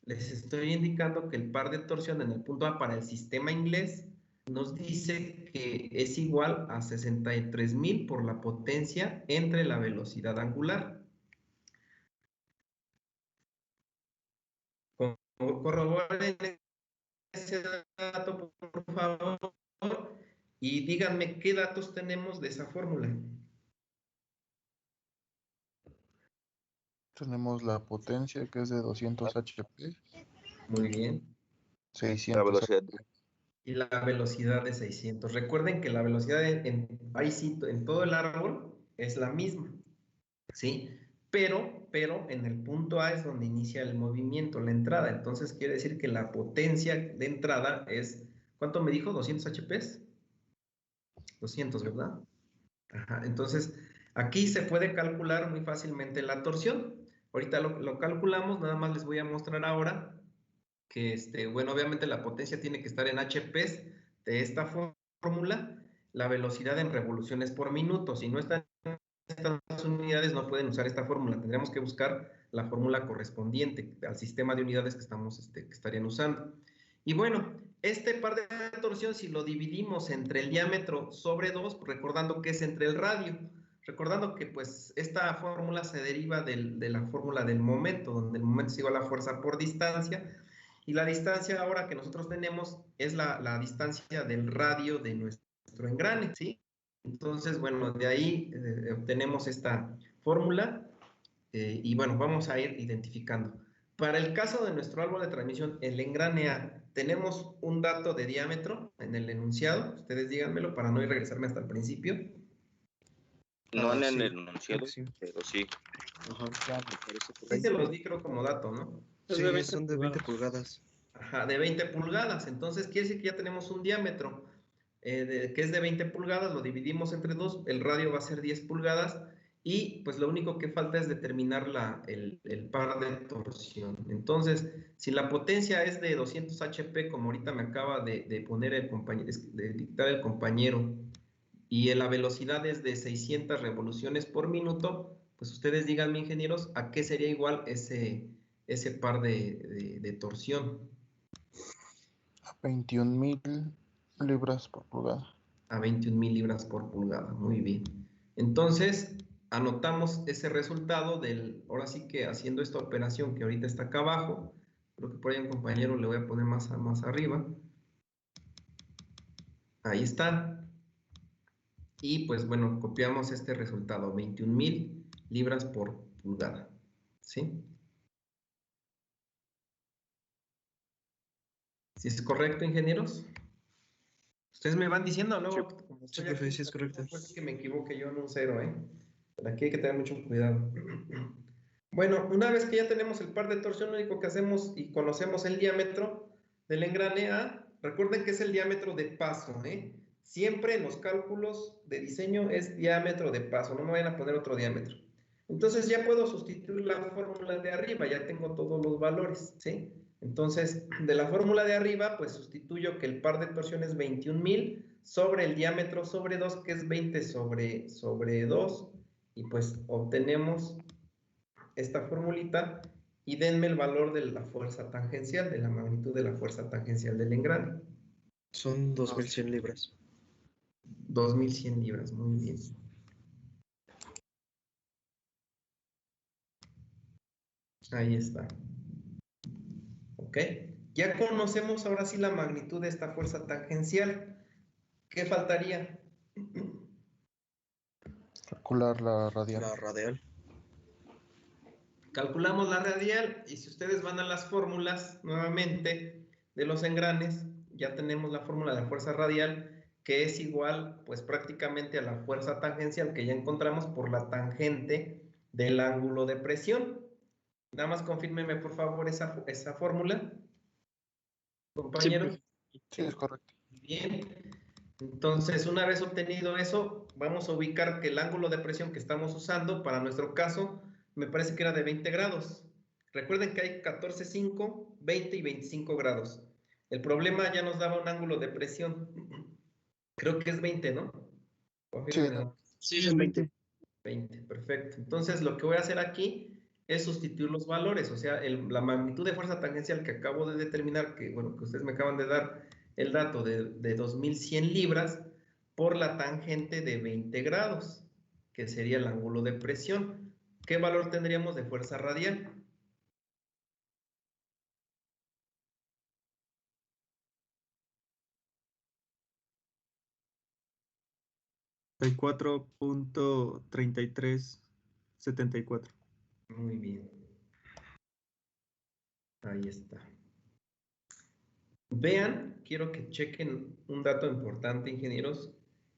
Les estoy indicando que el par de torsión en el punto A para el sistema inglés nos dice que es igual a 63,000 por la potencia entre la velocidad angular. corroboren ese dato, por favor, y díganme qué datos tenemos de esa fórmula. Tenemos la potencia, que es de 200 HP, Muy bien. La 600 velocidad. Y la velocidad de 600. Recuerden que la velocidad ahí sí, en todo el árbol es la misma, ¿sí? Pero en el punto A es donde inicia el movimiento, la entrada. Entonces quiere decir que la potencia de entrada es, ¿cuánto me dijo? ¿200 HP? 200, ¿verdad? Ajá, entonces aquí se puede calcular muy fácilmente la torsión. Ahorita lo calculamos, nada más les voy a mostrar ahora que, bueno, obviamente la potencia tiene que estar en HPs de esta fórmula, la velocidad en revoluciones por minuto. Si no están en estas unidades, no pueden usar esta fórmula. Tendríamos que buscar la fórmula correspondiente al sistema de unidades que que estarían usando. Y bueno, este par de torsión, si lo dividimos entre el diámetro sobre 2, recordando que es entre el radio, recordando que pues esta fórmula se deriva de la fórmula del momento, donde el momento es igual a la fuerza por distancia, y la distancia ahora que nosotros tenemos es la distancia del radio de nuestro engrane, ¿sí? Entonces, bueno, de ahí obtenemos esta fórmula y bueno, vamos a ir identificando. Para el caso de nuestro árbol de transmisión, el engrane A, tenemos un dato de diámetro en el enunciado, ustedes díganmelo para no ir a regresarme hasta el principio. No en sí, el enunciado, sí. pero sí. Ajá. Sí se los di creo como dato, ¿no? Sí, son de 20 pulgadas. Ajá, de 20 pulgadas. Entonces quiere decir que ya tenemos un diámetro que es de 20 pulgadas, lo dividimos entre 2, el radio va a ser 10 pulgadas y pues lo único que falta es determinar el par de torsión. Entonces, si la potencia es de 200 HP, como ahorita me acaba de poner el compañero, de dictar el compañero, y la velocidad es de 600 revoluciones por minuto, pues ustedes díganme, ingenieros, ¿a qué sería igual ese par de torsión? A 21,000 libras por pulgada. A 21,000 libras por pulgada, muy bien. Entonces, anotamos ese resultado ahora sí que haciendo esta operación que ahorita está acá abajo, creo que por ahí un compañero le voy a poner más arriba. Ahí está. Y pues bueno, copiamos este resultado, 21,000 libras por pulgada, ¿sí? ¿Sí es correcto, ingenieros? Ustedes me van diciendo luego, como estoy Sí, profe, aquí, sí es correcto. pues que me equivoque yo en un 0, ¿eh? Pero aquí hay que tener mucho cuidado. Bueno, una vez que ya tenemos el par de torsión, lo único que hacemos y conocemos el diámetro del engrane A, recuerden que es el diámetro de paso, ¿eh? Siempre en los cálculos de diseño es diámetro de paso, no me vayan a poner otro diámetro. Entonces ya puedo sustituir la fórmula de arriba, ya tengo todos los valores, ¿sí? Entonces, de la fórmula de arriba, pues sustituyo que el par de torsión es 21,000 sobre el diámetro sobre 2, que es 20 sobre 2, y pues obtenemos esta formulita y denme el valor de la fuerza tangencial, de la magnitud de la fuerza tangencial del engrane. Son 2,100 libras. 2,100 libras, muy bien. Ahí está. ¿Ok? Ya conocemos ahora sí la magnitud de esta fuerza tangencial. ¿Qué faltaría? Calcular la radial. La radial. Calculamos la radial y si ustedes van a las fórmulas nuevamente de los engranes, ya tenemos la fórmula de fuerza radial que es igual pues prácticamente a la fuerza tangencial que ya encontramos por la tangente del ángulo de presión. Nada más confírmeme por favor esa fórmula, compañero. Sí, es correcto. Bien, entonces una vez obtenido eso, vamos a ubicar que el ángulo de presión que estamos usando para nuestro caso me parece que era de 20 grados. Recuerden que hay 14, 5, 20 y 25 grados. El problema ya nos daba un ángulo de presión. Creo que es 20, ¿no? Sí, es 20. 20, perfecto. Entonces lo que voy a hacer aquí es sustituir los valores, o sea, la magnitud de fuerza tangencial que acabo de determinar, que bueno, que ustedes me acaban de dar el dato de 2,100 libras por la tangente de 20 grados, que sería el ángulo de presión. ¿Qué valor tendríamos de fuerza radial? 34.3374. Muy bien. Ahí está. Vean, quiero que chequen un dato importante, ingenieros,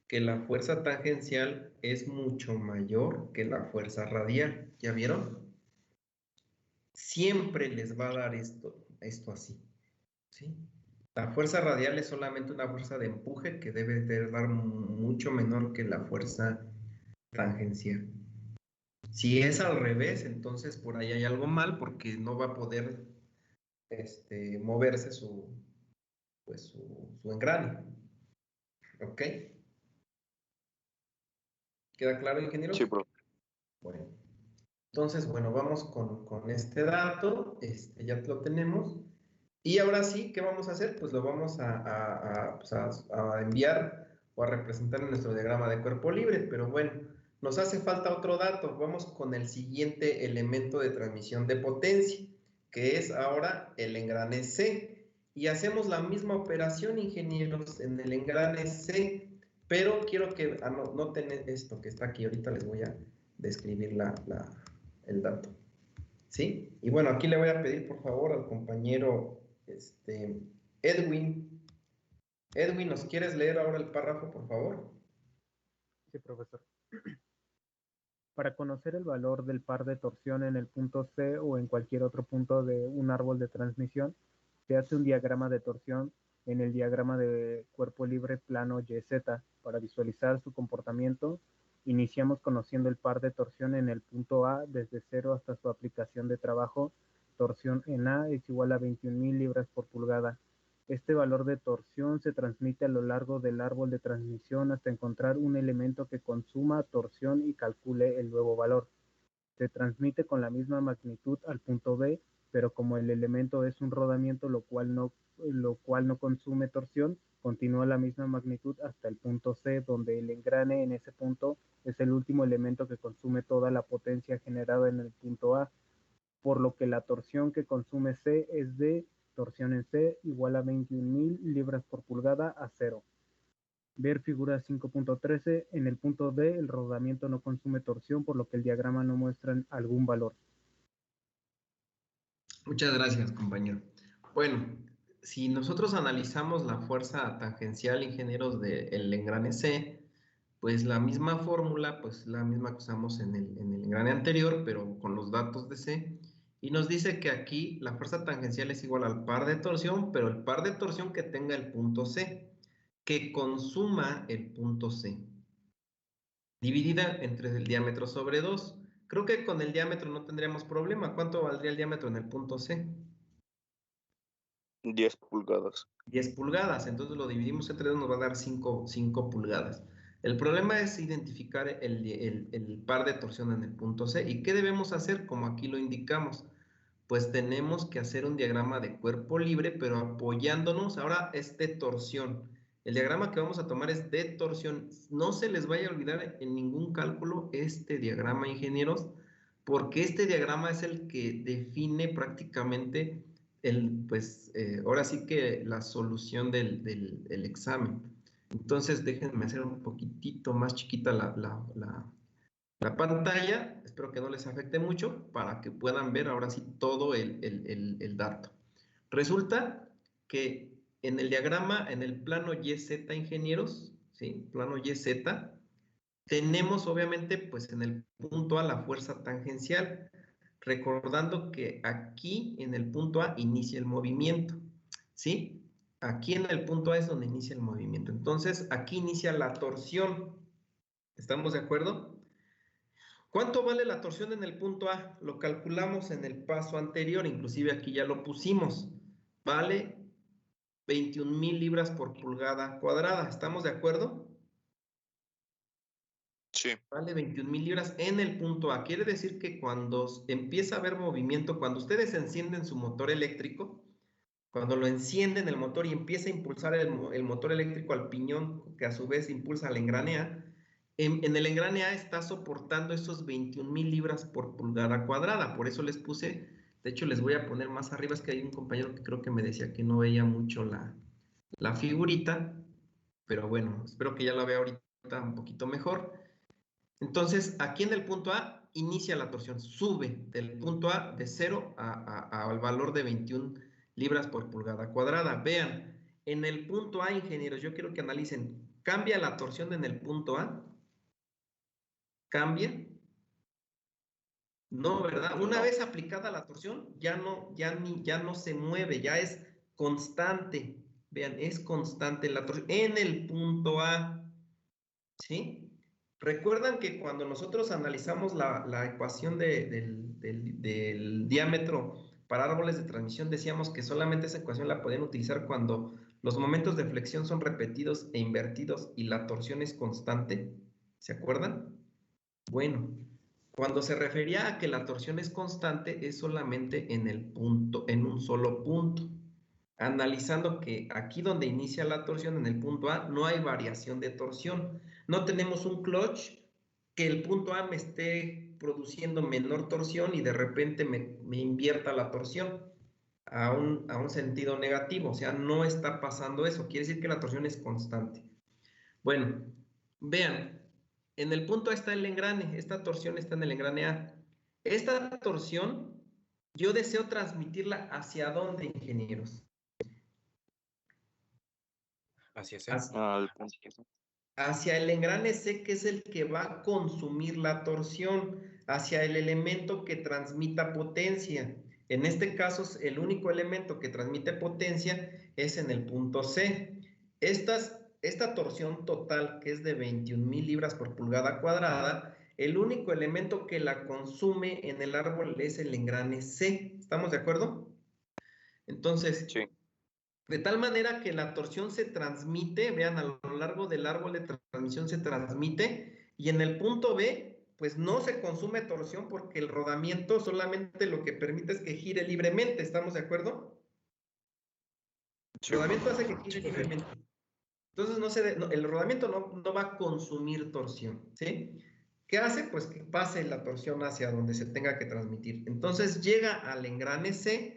que la fuerza tangencial es mucho mayor que la fuerza radial. ¿Ya vieron? Siempre les va a dar esto así, ¿sí? La fuerza radial es solamente una fuerza de empuje que debe de dar mucho menor que la fuerza tangencial. Si es al revés, entonces por ahí hay algo mal porque no va a poder moverse su engrane. ¿Ok? ¿Queda claro, ingeniero? Sí, profe. Bueno. Entonces, bueno, vamos con este dato. Ya lo tenemos. Y ahora sí, ¿qué vamos a hacer? Pues lo vamos pues a enviar o a representar en nuestro diagrama de cuerpo libre. Pero bueno, nos hace falta otro dato. Vamos con el siguiente elemento de transmisión de potencia, que es ahora el engrane C. Y hacemos la misma operación, ingenieros, en el engrane C. Pero quiero que noten esto que está aquí. Ahorita les voy a describir el dato. ¿Sí? Y bueno, aquí le voy a pedir, por favor, al compañero Edwin. Edwin, ¿nos quieres leer ahora el párrafo, por favor? Sí, profesor. Para conocer el valor del par de torsión en el punto C o en cualquier otro punto de un árbol de transmisión, se hace un diagrama de torsión en el diagrama de cuerpo libre plano YZ. Para visualizar su comportamiento, iniciamos conociendo el par de torsión en el punto A desde 0 hasta su aplicación de trabajo. Torsión en A es igual a 21.000 libras por pulgada. Este valor de torsión se transmite a lo largo del árbol de transmisión hasta encontrar un elemento que consuma torsión y calcule el nuevo valor. Se transmite con la misma magnitud al punto B, pero como el elemento es un rodamiento, lo cual no consume torsión, continúa la misma magnitud hasta el punto C, donde el engrane en ese punto es el último elemento que consume toda la potencia generada en el punto A, por lo que la torsión que consume C es de torsión en C igual a 21.000 libras por pulgada a 0. Ver figura 5.13. En el punto D, el rodamiento no consume torsión, por lo que el diagrama no muestra algún valor. Muchas gracias, compañero. Bueno, si nosotros analizamos la fuerza tangencial, ingenieros, del engrane C, pues la misma fórmula, pues la misma que usamos en el engrane anterior, pero con los datos de C, y nos dice que aquí la fuerza tangencial es igual al par de torsión, pero el par de torsión que tenga el punto C, que consuma el punto C, dividida entre el diámetro sobre 2. Creo que con el diámetro no tendríamos problema. ¿Cuánto valdría el diámetro en el punto C? 10 pulgadas. 10 pulgadas, entonces lo dividimos entre 2, nos va a dar 5 pulgadas. El problema es identificar el par de torsión en el punto C. ¿Y qué debemos hacer? Como aquí lo indicamos, pues tenemos que hacer un diagrama de cuerpo libre, pero apoyándonos, ahora es de torsión. El diagrama que vamos a tomar es de torsión. No se les vaya a olvidar en ningún cálculo este diagrama, ingenieros, porque este diagrama es el que define prácticamente ahora sí que la solución del examen. Entonces, déjenme hacer un poquitito más chiquita la pantalla. Espero que no les afecte mucho para que puedan ver ahora sí todo el dato. Resulta que en el diagrama, en el plano YZ, ingenieros, ¿sí? Plano YZ, tenemos obviamente pues en el punto A la fuerza tangencial, recordando que aquí en el punto A inicia el movimiento, ¿sí? Aquí en el punto A es donde inicia el movimiento. Entonces, aquí inicia la torsión. ¿Estamos de acuerdo? ¿Cuánto vale la torsión en el punto A? Lo calculamos en el paso anterior, inclusive aquí ya lo pusimos. Vale 21.000 libras por pulgada cuadrada. ¿Estamos de acuerdo? Sí. Vale 21.000 libras en el punto A. Quiere decir que cuando empieza a haber movimiento, cuando ustedes encienden su motor eléctrico, cuando lo encienden el motor y empieza a impulsar el motor eléctrico al piñón, que a su vez impulsa al engrane A, en el engrane A está soportando esos 21.000 libras por pulgada cuadrada. Por eso les puse, de hecho les voy a poner más arriba, es que hay un compañero que creo que me decía que no veía mucho la figurita, pero bueno, espero que ya la vea ahorita un poquito mejor. Entonces, aquí en el punto A inicia la torsión, sube del punto A de 0 al valor de 21 libras por pulgada cuadrada. Vean, en el punto A, ingenieros, yo quiero que analicen, ¿cambia la torsión en el punto A? ¿Cambia? No, ¿verdad? Una vez aplicada la torsión, ya no se mueve, ya es constante. Vean, es constante la torsión en el punto A. ¿Sí? Recuerdan que cuando nosotros analizamos la ecuación del diámetro para árboles de transmisión, decíamos que solamente esa ecuación la podían utilizar cuando los momentos de flexión son repetidos e invertidos y la torsión es constante. ¿Se acuerdan? Bueno, cuando se refería a que la torsión es constante, es solamente en el punto, en un solo punto. Analizando que aquí donde inicia la torsión, en el punto A, no hay variación de torsión. No tenemos un clutch que el punto A me esté produciendo menor torsión y de repente me invierta la torsión a un sentido negativo. O sea, no está pasando eso. Quiere decir que la torsión es constante. Bueno, vean, en el punto A está el engrane. Esta torsión está en el engrane A. Esta torsión, yo deseo transmitirla ¿hacia dónde, ingenieros? Hacia C. Hacia el engrane C, que es el que va a consumir la torsión, hacia el elemento que transmita potencia. En este caso, el único elemento que transmite potencia es en el punto C. Esta torsión total, que es de 21,000 libras por pulgada cuadrada, el único elemento que la consume en el árbol es el engrane C. ¿Estamos de acuerdo? Entonces, sí. De tal manera que la torsión se transmite, vean, a lo largo del árbol de transmisión se transmite, y en el punto B, pues no se consume torsión porque el rodamiento solamente lo que permite es que gire libremente, ¿estamos de acuerdo? El rodamiento hace que gire libremente. Entonces, el rodamiento no va a consumir torsión, ¿sí? ¿Qué hace? Pues que pase la torsión hacia donde se tenga que transmitir. Entonces, llega al engrane C,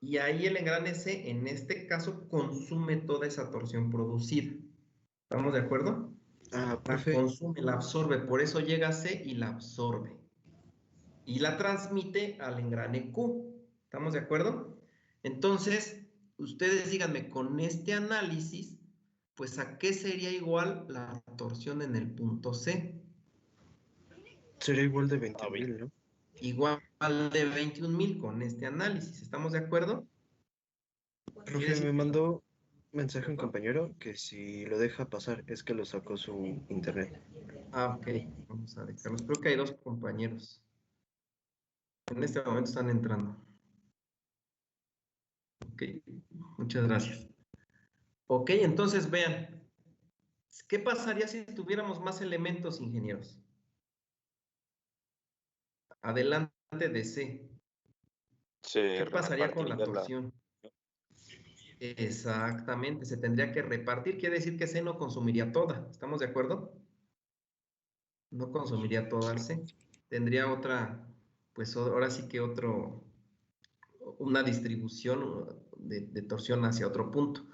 y ahí el engrane C, en este caso, consume toda esa torsión producida. ¿Estamos de acuerdo? Ah, La consume, la absorbe, por eso llega a C y la absorbe. Y la transmite al engrane Q. ¿Estamos de acuerdo? Entonces, ustedes díganme, con este análisis, pues ¿a qué sería igual la torsión en el punto C? Sería igual de 20,000, ¿no? Igual de 21,000 con este análisis. ¿Estamos de acuerdo? Profe, me mandó mensaje un compañero que si lo deja pasar es que lo sacó su internet. Ah, ok. Vamos a dejarlos. Creo que hay 2 compañeros. En este momento están entrando. Ok. Muchas gracias. Ok, entonces vean. ¿Qué pasaría si tuviéramos más elementos, ingenieros? Adelante de C. ¿Qué pasaría con la torsión? Exactamente, se tendría que repartir, quiere decir que C no consumiría toda, ¿estamos de acuerdo? No consumiría toda el C, tendría otra, pues ahora sí que una distribución de torsión hacia otro punto.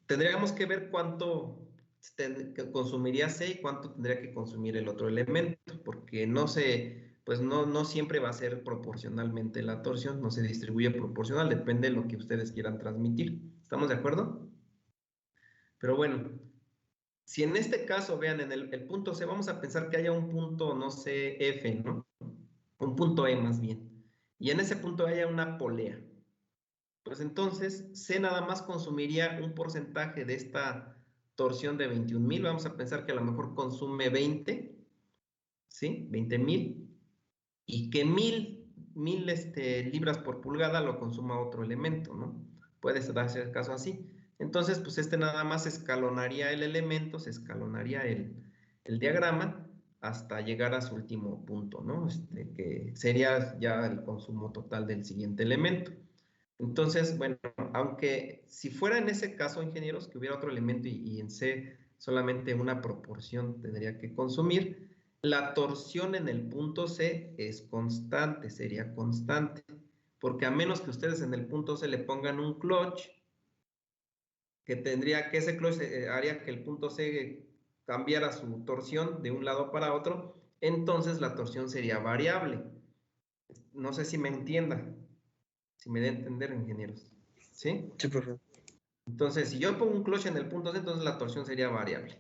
Tendríamos que ver cuánto consumiría C y cuánto tendría que consumir el otro elemento, porque pues no siempre va a ser proporcionalmente la torsión, no se distribuye proporcional, depende de lo que ustedes quieran transmitir. ¿Estamos de acuerdo? Pero bueno, si en este caso, vean, en el punto C, vamos a pensar que haya un punto, no sé, F, ¿no? Un punto E más bien. Y en ese punto haya una polea. Pues entonces, C nada más consumiría un porcentaje de esta torsión de 21,000. Vamos a pensar que a lo mejor consume 20, ¿sí? 20,000. Y que 1,000 libras por pulgada lo consuma otro elemento, ¿no? Puede darse el caso así. Entonces, pues nada más escalonaría el elemento, se escalonaría el diagrama hasta llegar a su último punto, ¿no? Que sería ya el consumo total del siguiente elemento. Entonces, bueno, aunque si fuera en ese caso, ingenieros, que hubiera otro elemento y en C solamente una proporción tendría que consumir, la torsión en el punto C es constante, sería constante, porque a menos que ustedes en el punto C le pongan un clutch, que ese clutch haría que el punto C cambiara su torsión de un lado para otro, entonces la torsión sería variable. No sé si me entienda, si me da a entender, ingenieros. ¿Sí? Sí, profe. Entonces, si yo pongo un clutch en el punto C, entonces la torsión sería variable.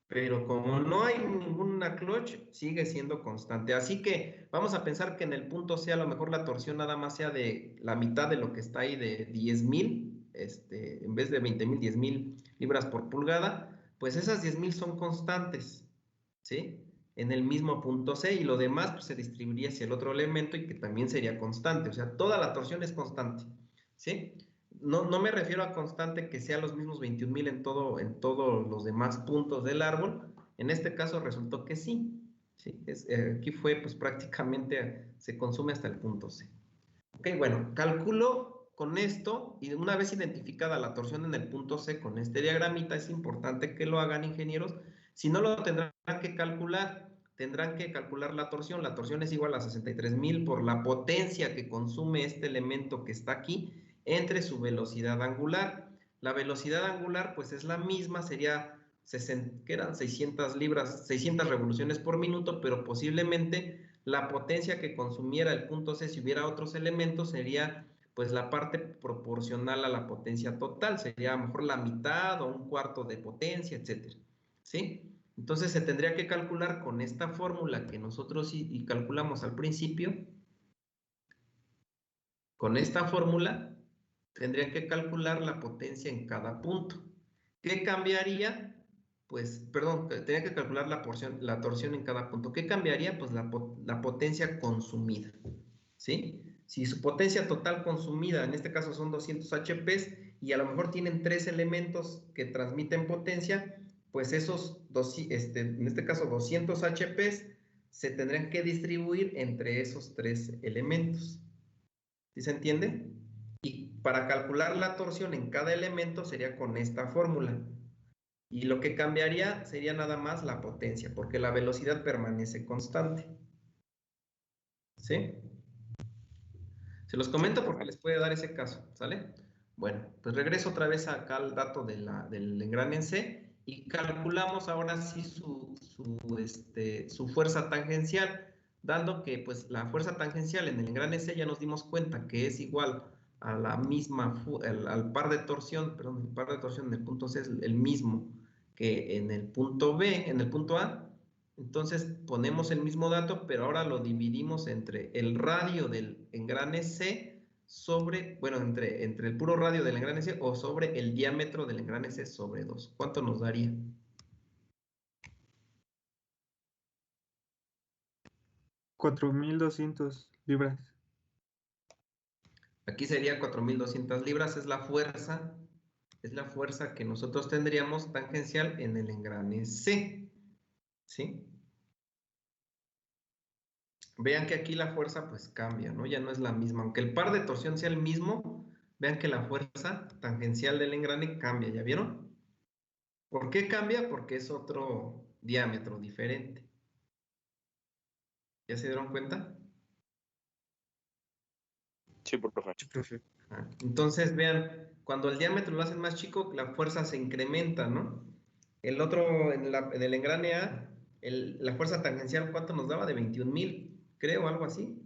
Pero como no hay ninguna clutch, sigue siendo constante. Así que vamos a pensar que en el punto C a lo mejor la torsión nada más sea de la mitad de lo que está ahí de 10,000, en vez de 20,000, 10,000 libras por pulgada, pues esas 10,000 son constantes, ¿sí? En el mismo punto C y lo demás pues, se distribuiría hacia el otro elemento y que también sería constante. O sea, toda la torsión es constante, ¿sí? No me refiero a constante que sea los mismos 21,000 en todos los demás puntos del árbol. En este caso resultó que sí. ¿Sí? Aquí fue, pues prácticamente se consume hasta el punto C. Ok, bueno, calculo con esto y una vez identificada la torsión en el punto C con este diagramita, es importante que lo hagan, ingenieros. Si no lo tendrán que calcular, tendrán que calcular la torsión. La torsión es igual a 63,000 por la potencia que consume este elemento que está aquí entre su velocidad angular. La velocidad angular pues es la misma, sería que eran 600 libras, 600 revoluciones por minuto, pero posiblemente la potencia que consumiera el punto C si hubiera otros elementos sería pues la parte proporcional a la potencia total, sería a lo mejor la mitad o un cuarto de potencia, etcétera, ¿sí? Entonces se tendría que calcular con esta fórmula que nosotros y calculamos al principio. Con esta fórmula tendría que calcular la potencia en cada punto. ¿Qué cambiaría? Pues, perdón, tendría que calcular la torsión en cada punto. ¿Qué cambiaría? Pues la potencia consumida, ¿sí? Si su potencia total consumida, en este caso son 200 HP, y a lo mejor tienen 3 elementos que transmiten potencia, pues esos, en este caso 200 HP, se tendrían que distribuir entre esos 3 elementos. ¿Sí se entiende? Y para calcular la torsión en cada elemento sería con esta fórmula. Y lo que cambiaría sería nada más la potencia, porque la velocidad permanece constante. ¿Sí? Se los comento porque les puede dar ese caso, ¿sale? Bueno, pues regreso otra vez acá al dato del engrane en C y calculamos ahora sí su fuerza tangencial, dando que pues la fuerza tangencial en el engrane C ya nos dimos cuenta que es igual a la misma, al par de torsión, perdón, el par de torsión en el punto C es el mismo que en el punto B, en el punto A. Entonces ponemos el mismo dato, pero ahora lo dividimos entre el radio del engrane C sobre, bueno, entre el puro radio del engrane C o sobre el diámetro del engrane C sobre 2. ¿Cuánto nos daría? $4,200 libras. Aquí sería 4,200 libras, es la fuerza que nosotros tendríamos tangencial en el engrane C, ¿sí? Vean que aquí la fuerza pues cambia, ¿no? Ya no es la misma. Aunque el par de torsión sea el mismo, vean que la fuerza tangencial del engrane cambia, ¿ya vieron? ¿Por qué cambia? Porque es otro diámetro diferente. ¿Ya se dieron cuenta? Sí, profe. Sí, profe. Entonces, vean, cuando el diámetro lo hacen más chico, la fuerza se incrementa, ¿no? El otro, en el engrane A, la fuerza tangencial, ¿cuánto nos daba? De 21,000, creo, algo así.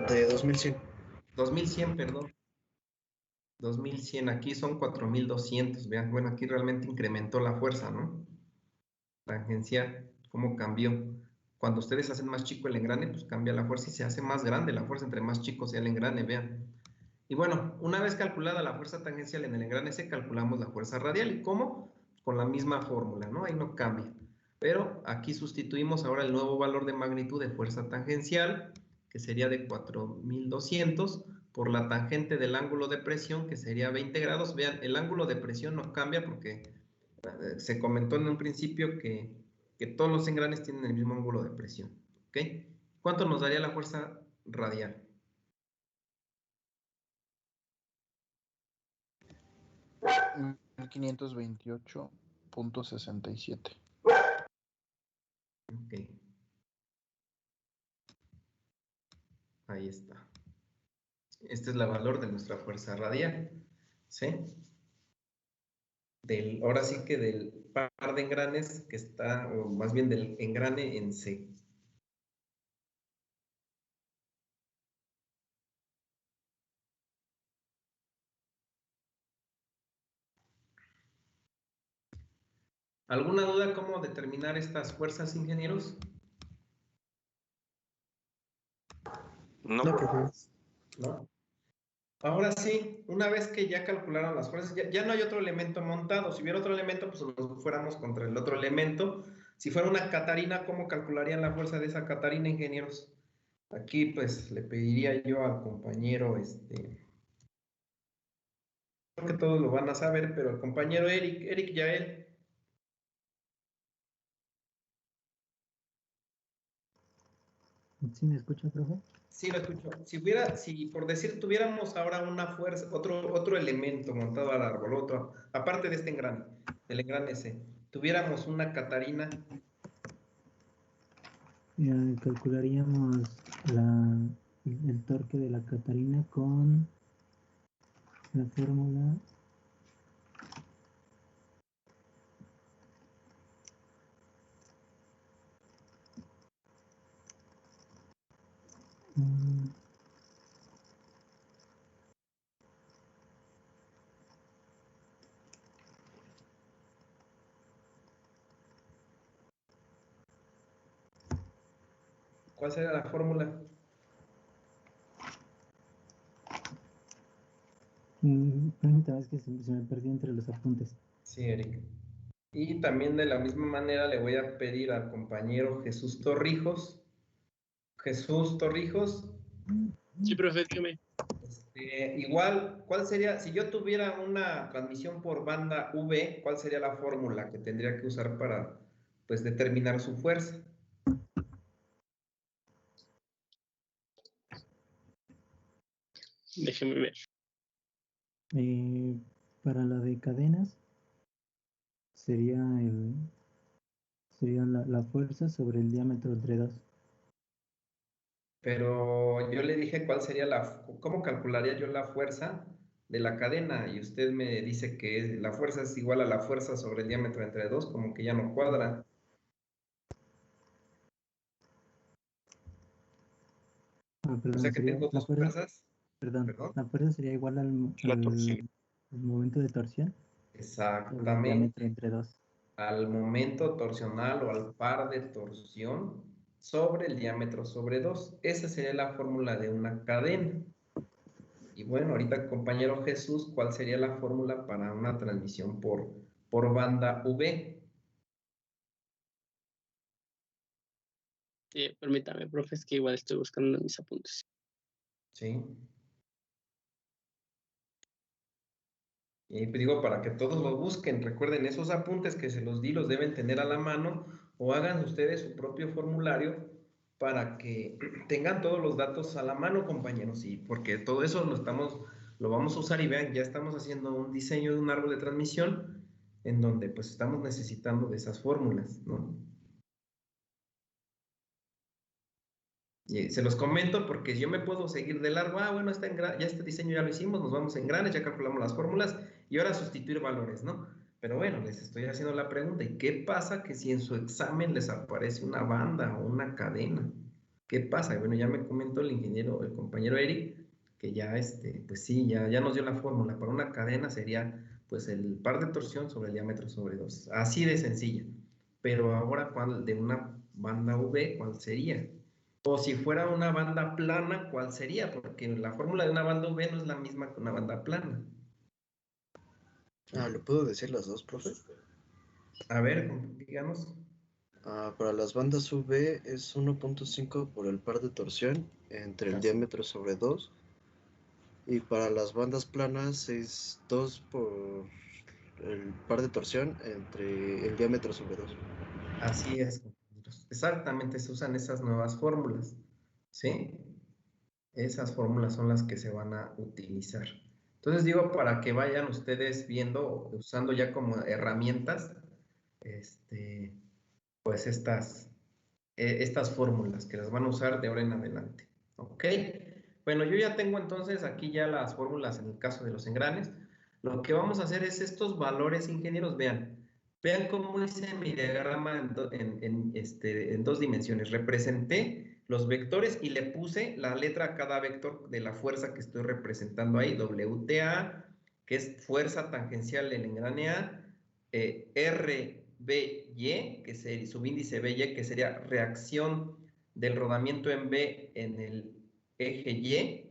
De 2100. 2,100, perdón. 2,100, aquí son 4,200, vean, bueno, aquí realmente incrementó la fuerza, ¿no? Tangencial, ¿cómo cambió? Cuando ustedes hacen más chico el engrane, pues cambia la fuerza y se hace más grande la fuerza entre más chico sea el engrane, vean. Y bueno, una vez calculada la fuerza tangencial en el engrane C, calculamos la fuerza radial. ¿Y cómo? Con la misma fórmula, ¿no? Ahí no cambia. Pero aquí sustituimos ahora el nuevo valor de magnitud de fuerza tangencial, que sería de 4,200, por la tangente del ángulo de presión, que sería 20 grados. Vean, el ángulo de presión no cambia porque se comentó en un principio que todos los engranes tienen el mismo ángulo de presión. ¿Ok? ¿Cuánto nos daría la fuerza radial? 1528.67. Ok. Ahí está. Este es el valor de nuestra fuerza radial. ¿Sí? ahora sí que del par de engranes que está, o más bien del engrane en C. ¿Alguna duda cómo determinar estas fuerzas, ingenieros? No, No, profe. ¿No? Ahora sí, una vez que ya calcularon las fuerzas, ya no hay otro elemento montado. Si hubiera otro elemento, pues nos fuéramos contra el otro elemento. Si fuera una catarina, ¿cómo calcularían la fuerza de esa catarina, ingenieros? Aquí, pues, le pediría yo al compañero, creo que todos lo van a saber, pero el compañero Eric Yael. ¿Sí me escucha, profe? Sí, lo escucho. Si por decir tuviéramos ahora una fuerza, otro elemento montado al árbol, aparte de este engrane, del engrane C, tuviéramos una catarina, Calcularíamos el torque de la Catarina con la fórmula. mm, ¿cuál sería la fórmula? Permítame, es que se me perdió entre los apuntes. Sí, Eric. Y también de la misma manera le voy a pedir al compañero Jesús Torrijos. Jesús Torrijos, Sí, profe, dígame. igual, ¿cuál sería, si yo tuviera una transmisión por banda V, cuál sería la fórmula que tendría que usar para, pues, determinar su fuerza? Déjeme ver. Para la de cadenas sería la fuerza sobre el diámetro entre dos. Pero yo le dije cuál sería cómo calcularía yo la fuerza de la cadena y usted me dice que la fuerza es igual a la fuerza sobre el diámetro entre dos, como que ya no cuadra. O Perdón, sea que tengo la dos fuerza, fuerzas. perdón, ¿Perdón? la fuerza sería igual la torsión. al momento de torsión sobre el diámetro Exactamente. entre dos. Al momento torsional o al par de torsión sobre el diámetro sobre 2. Esa sería la fórmula de una cadena. Y bueno, ahorita, compañero Jesús, ¿cuál sería la fórmula para una transmisión por banda V? Permítame, profe, es que igual estoy buscando en mis apuntes. ¿Sí? Y pues digo, para que todos lo busquen, recuerden, esos apuntes que se los di los deben tener a la mano o hagan ustedes su propio formulario para que tengan todos los datos a la mano, compañeros, y porque todo eso lo vamos a usar y vean, ya estamos haciendo un diseño de un árbol de transmisión en donde pues estamos necesitando de esas fórmulas, ¿no? Y se los comento porque yo me puedo seguir de largo, bueno, ya este diseño ya lo hicimos, nos vamos en granes, ya calculamos las fórmulas y ahora sustituir valores, ¿no? Pero bueno, les estoy haciendo la pregunta, ¿y qué pasa que si en su examen les aparece una banda o una cadena? ¿Qué pasa? Y bueno, ya me comentó el compañero Eric, que ya, pues sí, ya nos dio la fórmula. Para una cadena sería, pues, el par de torsión sobre el diámetro sobre 2. Así de sencilla. Pero ahora, ¿cuál de una banda V, cuál sería? O si fuera una banda plana, ¿cuál sería? Porque la fórmula de una banda V no es la misma que una banda plana. ¿Lo puedo decir las dos, profe? A ver, díganos. Para las bandas V es 1.5 por el par de torsión entre el Así. diámetro sobre 2. Y para las bandas planas es 2 por el par de torsión entre el diámetro sobre 2. Así es, compañeros. Exactamente, se usan esas nuevas fórmulas. ¿Sí? Esas fórmulas son las que se van a utilizar. Entonces digo, para que vayan ustedes viendo, usando ya como herramientas, pues estas fórmulas que las van a usar de ahora en adelante. ¿Ok? Bueno, yo ya tengo entonces aquí ya las fórmulas en el caso de los engranes. Lo que vamos a hacer es estos valores, ingenieros, vean cómo hice mi diagrama en dos dimensiones. Representé los vectores y le puse la letra a cada vector de la fuerza que estoy representando ahí, WTA, que es fuerza tangencial del engrane A, RBY, que es el subíndice BY, que sería reacción del rodamiento en B en el eje Y.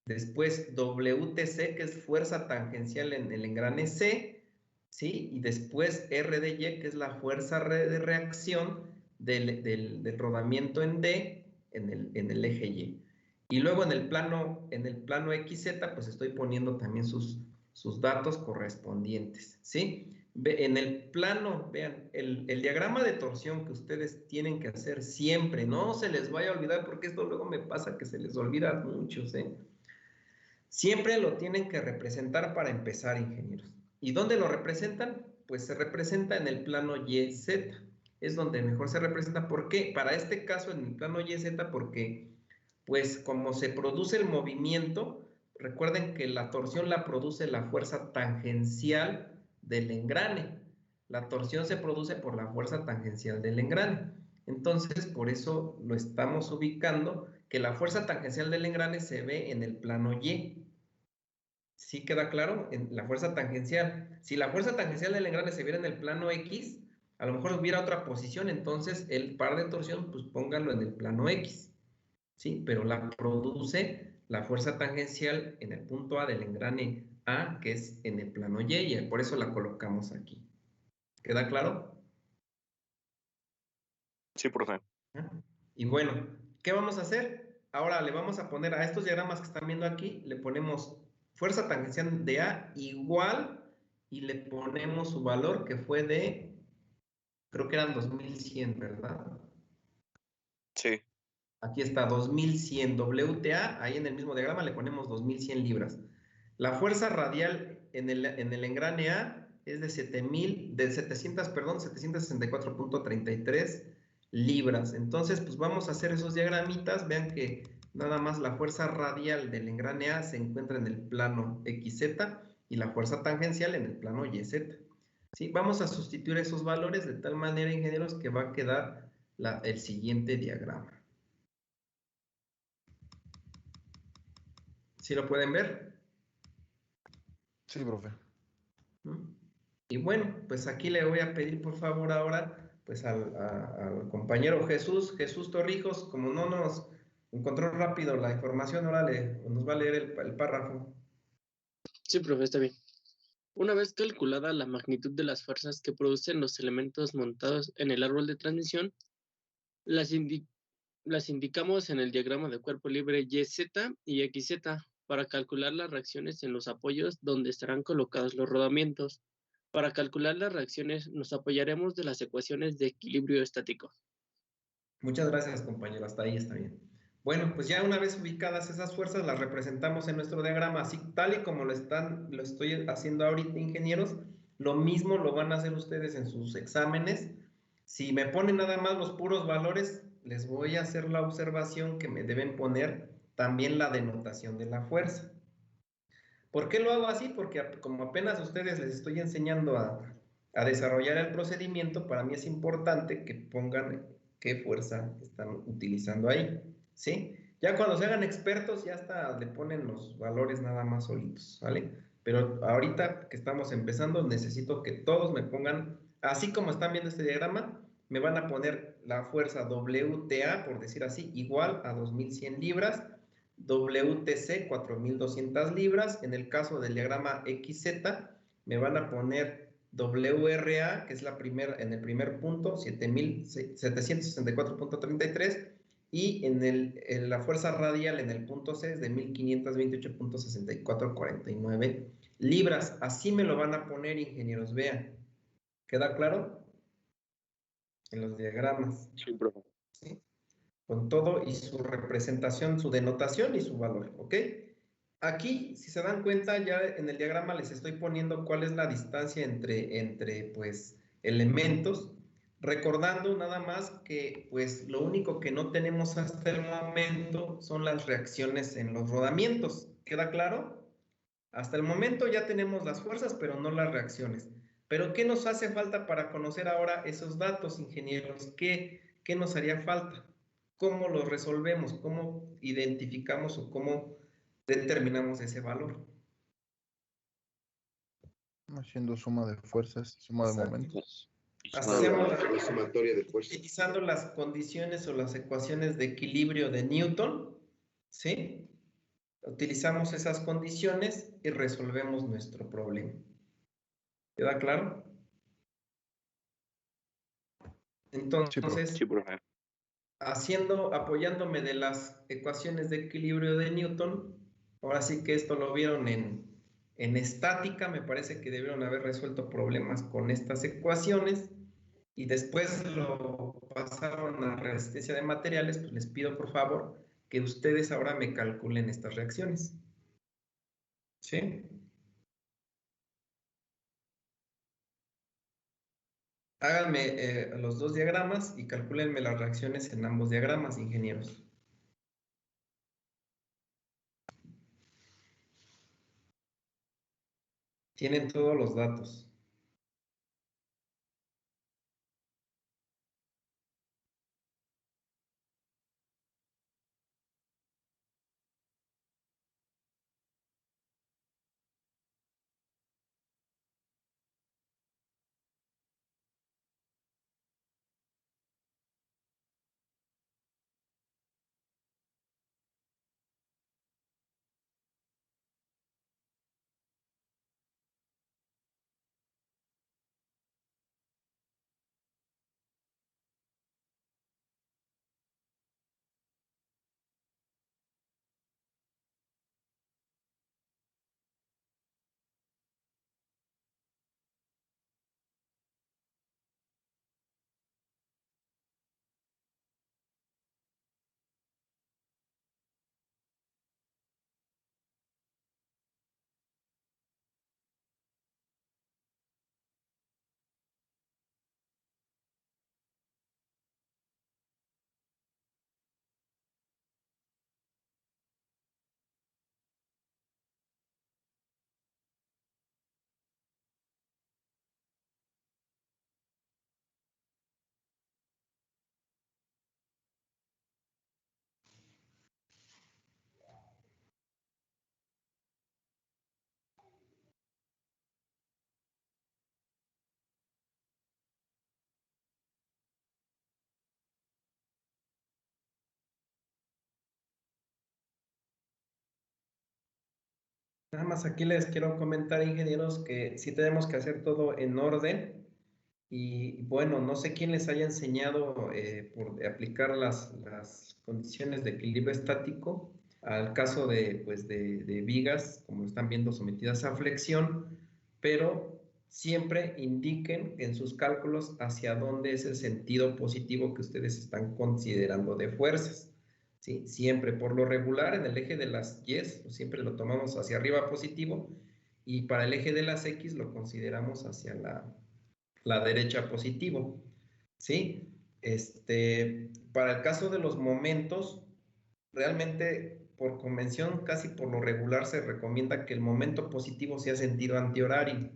Después WTC, que es fuerza tangencial en el engrane C, ¿sí? Y después RDY, que es la fuerza de reacción del rodamiento en D en el eje Y. Y luego en el plano XZ, pues estoy poniendo también sus datos correspondientes, ¿sí? En el plano, vean, el diagrama de torsión que ustedes tienen que hacer siempre, no se les vaya a olvidar, porque esto luego me pasa que se les olvida a muchos, ¿eh? Siempre lo tienen que representar para empezar, ingenieros. ¿Y dónde lo representan? Pues se representa en el plano YZ. Es donde mejor se representa. ¿Por qué? Para este caso en el plano YZ, porque pues como se produce el movimiento, recuerden que la torsión la produce la fuerza tangencial del engrane. La torsión se produce por la fuerza tangencial del engrane. Entonces, por eso lo estamos ubicando, que la fuerza tangencial del engrane se ve en el plano Y. ¿Sí queda claro? En la fuerza tangencial. Si la fuerza tangencial del engrane se viera en el plano X, a lo mejor hubiera otra posición, entonces el par de torsión, pues pónganlo en el plano X. ¿Sí? Pero la produce la fuerza tangencial en el punto A del engrane A, que es en el plano Y, y por eso la colocamos aquí. ¿Queda claro? Sí, profe. Y bueno, ¿qué vamos a hacer? Ahora le vamos a poner a estos diagramas que están viendo aquí, le ponemos fuerza tangencial de A igual y le ponemos su valor que fue de, creo que eran 2100, ¿verdad? Sí. Aquí está 2100 WTA, ahí en el mismo diagrama le ponemos 2100 libras. La fuerza radial en el engrane A es de 764.33 libras. Entonces, pues vamos a hacer esos diagramitas. Vean que nada más la fuerza radial del engrane A se encuentra en el plano XZ y la fuerza tangencial en el plano YZ. ¿Sí? Vamos a sustituir esos valores de tal manera, ingenieros, que va a quedar el siguiente diagrama. ¿Sí lo pueden ver? Sí, profe. Y bueno, pues aquí le voy a pedir por favor ahora pues al compañero Jesús Torrijos, como no nos encontró rápido la información, ahora nos va a leer el párrafo. Sí, profe, está bien. Una vez calculada la magnitud de las fuerzas que producen los elementos montados en el árbol de transmisión, las indicamos en el diagrama de cuerpo libre YZ y XZ para calcular las reacciones en los apoyos donde estarán colocados los rodamientos. Para calcular las reacciones nos apoyaremos de las ecuaciones de equilibrio estático. Muchas gracias, compañero, hasta ahí está bien. Bueno, pues ya una vez ubicadas esas fuerzas, las representamos en nuestro diagrama, así tal y como lo estoy haciendo ahorita, ingenieros. Lo mismo lo van a hacer ustedes en sus exámenes. Si me ponen nada más los puros valores, les voy a hacer la observación que me deben poner también la denotación de la fuerza. ¿Por qué lo hago así? Porque como apenas a ustedes les estoy enseñando a desarrollar el procedimiento, para mí es importante que pongan qué fuerza están utilizando ahí, ¿sí? Ya cuando se hagan expertos, ya hasta le ponen los valores nada más solitos, ¿vale? Pero ahorita que estamos empezando, necesito que todos me pongan, así como están viendo este diagrama, me van a poner la fuerza WTA, por decir así, igual a 2100 libras, WTC 4200 libras, en el caso del diagrama XZ me van a poner WRA, que es en el primer punto, 7764.33, y en la fuerza radial en el punto C es de 1528.6449 libras. Así me lo van a poner, ingenieros, vean. ¿Queda claro? En los diagramas. Sí, profe. ¿Sí? Con todo y su representación, su denotación y su valor, ¿ok? Aquí, si se dan cuenta, ya en el diagrama les estoy poniendo cuál es la distancia entre pues, elementos, recordando nada más que, pues, lo único que no tenemos hasta el momento son las reacciones en los rodamientos, ¿queda claro? Hasta el momento ya tenemos las fuerzas, pero no las reacciones. Pero ¿qué nos hace falta para conocer ahora esos datos, ingenieros? ¿Qué nos haría falta? ¿Cómo los resolvemos? ¿Cómo identificamos o cómo determinamos ese valor? Haciendo suma de fuerzas, suma de Exacto. momentos. Hacemos La sumatoria de fuerzas. utilizando las condiciones o las ecuaciones de equilibrio de Newton, ¿sí? Utilizamos esas condiciones y resolvemos nuestro problema. ¿Queda claro? Entonces, Sí, profe. apoyándome de las ecuaciones de equilibrio de Newton, ahora sí que esto lo vieron en estática, me parece que debieron haber resuelto problemas con estas ecuaciones y después lo pasaron a resistencia de materiales, pues les pido por favor que ustedes ahora me calculen estas reacciones. ¿Sí? Háganme los dos diagramas y calcúlenme las reacciones en ambos diagramas, ingenieros. Tienen todos los datos. Nada más aquí les quiero comentar, ingenieros, que sí tenemos que hacer todo en orden y bueno, no sé quién les haya enseñado por aplicar las condiciones de equilibrio estático al caso de, pues, de vigas, como están viendo, sometidas a flexión, pero siempre indiquen en sus cálculos hacia dónde es el sentido positivo que ustedes están considerando de fuerzas. ¿Sí? Siempre, por lo regular, en el eje de las Y, siempre lo tomamos hacia arriba positivo, y para el eje de las X lo consideramos hacia la derecha positivo. ¿Sí? Para el caso de los momentos, realmente por convención, casi por lo regular, se recomienda que el momento positivo sea sentido antihorario.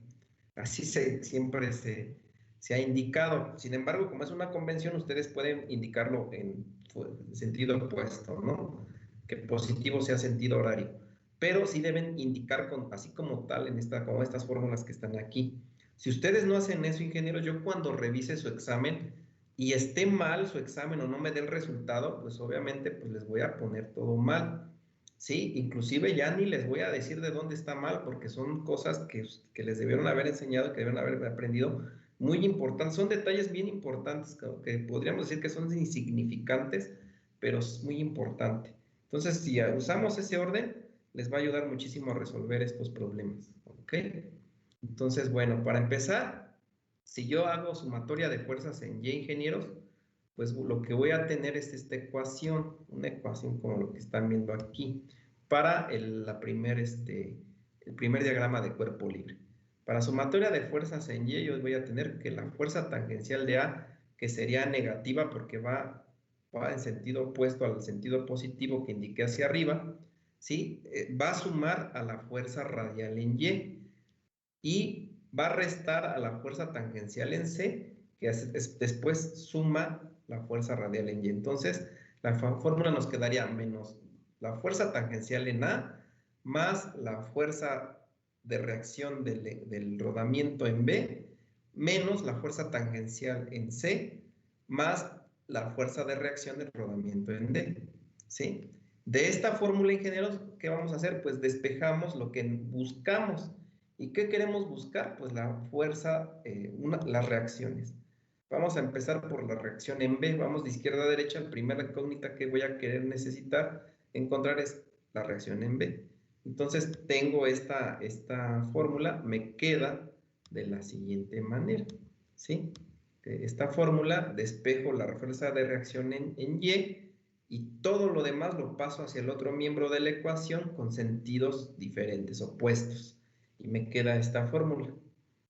Así siempre se ha indicado. Sin embargo, como es una convención, ustedes pueden indicarlo en sentido opuesto, ¿no? Que positivo sea sentido horario. Pero sí deben indicar así como tal, como estas fórmulas que están aquí. Si ustedes no hacen eso, ingenieros, yo cuando revise su examen y esté mal su examen o no me dé el resultado, pues obviamente pues les voy a poner todo mal. Sí, inclusive ya ni les voy a decir de dónde está mal, porque son cosas que les debieron haber enseñado, que debieron haber aprendido, muy importantes. Son detalles bien importantes, que podríamos decir que son insignificantes, pero es muy importante. Entonces, si usamos ese orden, les va a ayudar muchísimo a resolver estos problemas. ¿Ok? Entonces, bueno, para empezar, si yo hago sumatoria de fuerzas en Y, ingenieros, pues lo que voy a tener es esta ecuación, una ecuación como lo que están viendo aquí, para el primer diagrama de cuerpo libre. Para sumatoria de fuerzas en Y, yo voy a tener que la fuerza tangencial de A, que sería negativa porque va en sentido opuesto al sentido positivo que indiqué hacia arriba, ¿sí? Va a sumar a la fuerza radial en y va a restar a la fuerza tangencial en C, que después suma la fuerza radial en Y. Entonces, la fórmula nos quedaría menos la fuerza tangencial en A más la fuerza de reacción del rodamiento en B menos la fuerza tangencial en C más la fuerza de reacción del rodamiento en D, ¿sí? De esta fórmula, ingenieros, ¿qué vamos a hacer? Pues despejamos lo que buscamos. ¿Y qué queremos buscar? Pues la fuerza, las reacciones. Vamos a empezar por la reacción en B. Vamos de izquierda a derecha. La primera incógnita que voy a querer necesitar encontrar es la reacción en B. Entonces tengo esta fórmula, me queda de la siguiente manera, ¿sí? Esta fórmula, despejo la fuerza de reacción en Y y todo lo demás lo paso hacia el otro miembro de la ecuación con sentidos diferentes, opuestos. Y me queda esta fórmula.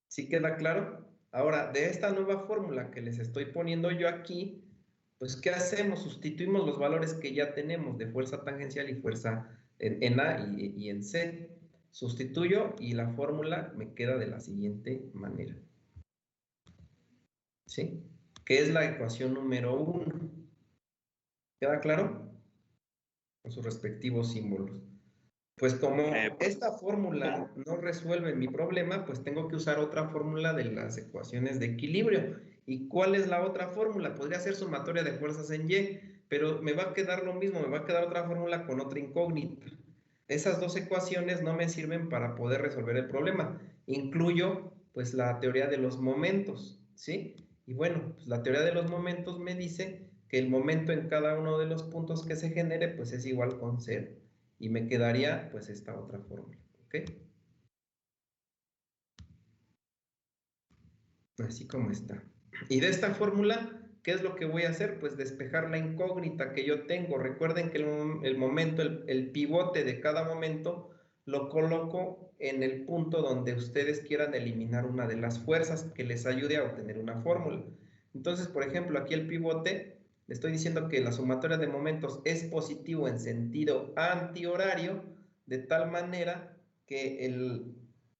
¿Sí queda claro? Ahora, de esta nueva fórmula que les estoy poniendo yo aquí, pues ¿qué hacemos? Sustituimos los valores que ya tenemos de fuerza tangencial y fuerza en A y en C. Sustituyo y la fórmula me queda de la siguiente manera. ¿Sí? Que es la ecuación número 1. ¿Queda claro? Con sus respectivos símbolos. Pues como esta fórmula no resuelve mi problema, pues tengo que usar otra fórmula de las ecuaciones de equilibrio. ¿Y cuál es la otra fórmula? Podría ser sumatoria de fuerzas en Y, pero me va a quedar lo mismo, me va a quedar otra fórmula con otra incógnita. Esas dos ecuaciones no me sirven para poder resolver el problema. Incluyo, pues, la teoría de los momentos, ¿sí? Y bueno, pues la teoría de los momentos me dice que el momento en cada uno de los puntos que se genere, pues es igual con 0. Y me quedaría, pues, esta otra fórmula, ¿ok? Así como está. Y de esta fórmula, ¿qué es lo que voy a hacer? Pues despejar la incógnita que yo tengo. Recuerden que el momento, el pivote de cada momento, lo coloco en el punto donde ustedes quieran eliminar una de las fuerzas que les ayude a obtener una fórmula. Entonces, por ejemplo, aquí el pivote, le estoy diciendo que la sumatoria de momentos es positivo en sentido antihorario, de tal manera que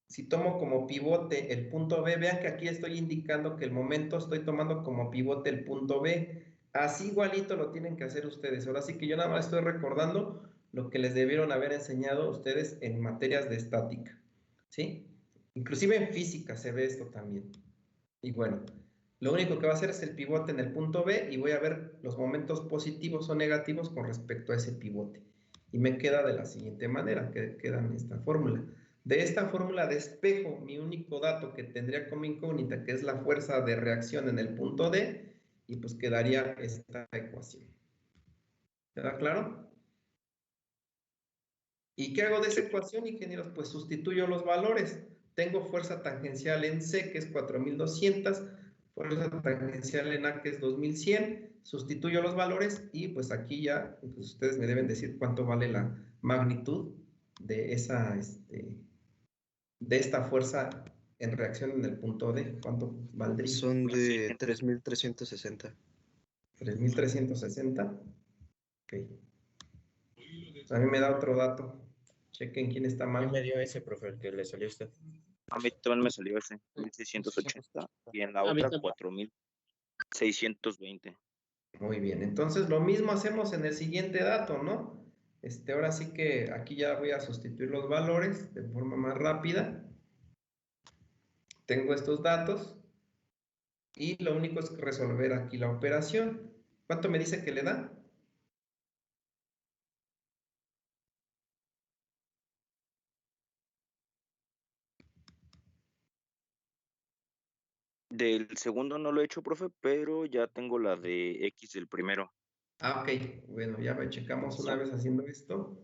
si tomo como pivote el punto B, vean que aquí estoy indicando que el momento estoy tomando como pivote el punto B. Así igualito lo tienen que hacer ustedes. Ahora sí que yo nada más estoy recordando lo que les debieron haber enseñado a ustedes en materias de estática, ¿sí? Inclusive en física se ve esto también. Y bueno, lo único que va a hacer es el pivote en el punto B y voy a ver los momentos positivos o negativos con respecto a ese pivote. Y me queda de la siguiente manera, que queda en esta fórmula. De esta fórmula despejo mi único dato que tendría como incógnita, que es la fuerza de reacción en el punto D, y pues quedaría esta ecuación. ¿Queda claro? ¿Y qué hago de esa ecuación, ingenieros? Pues sustituyo los valores. Tengo fuerza tangencial en C, que es 4200, fuerza tangencial en A, que es 2100, sustituyo los valores y pues aquí ya pues ustedes me deben decir cuánto vale la magnitud de esta fuerza en reacción en el punto D. ¿Cuánto valdría? Son de 3360. 3360. Ok. A mí me da otro dato. Chequen quién está mal. Me dio ese, profe, el que le salió a usted. A mí también me salió ese, 1680, y en la A mí otra también. 4620. Muy bien, entonces lo mismo hacemos en el siguiente dato, ¿no? Ahora sí que aquí ya voy a sustituir los valores de forma más rápida. Tengo estos datos y lo único es resolver aquí la operación. ¿Cuánto me dice que le da? Del segundo no lo he hecho, profe, pero ya tengo la de X del primero. Ah, ok, bueno, ya checamos una vez haciendo esto.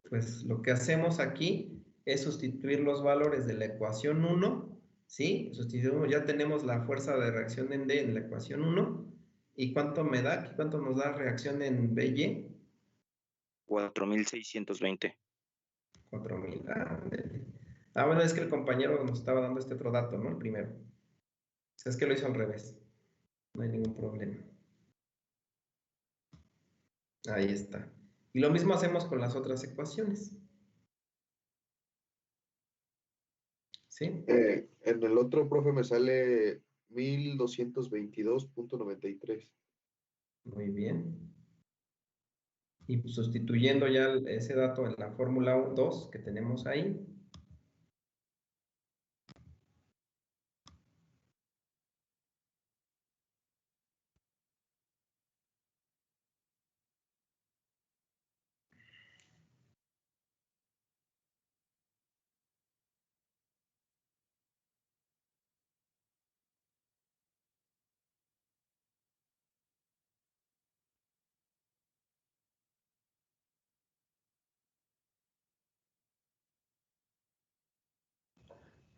Pues lo que hacemos aquí es sustituir los valores de la ecuación 1, ¿sí? Sustituimos, ya tenemos la fuerza de reacción en D en la ecuación 1. ¿Y cuánto me da? Aquí, ¿cuánto nos da reacción en BY? 4620. 4000. Bueno, es que el compañero nos estaba dando este otro dato, ¿no? El primero. O sea, es que lo hizo al revés. No hay ningún problema. Ahí está. Y lo mismo hacemos con las otras ecuaciones. ¿Sí? En el otro, profe, me sale 1222.93. Muy bien. Y sustituyendo ya ese dato en la fórmula 2 que tenemos ahí.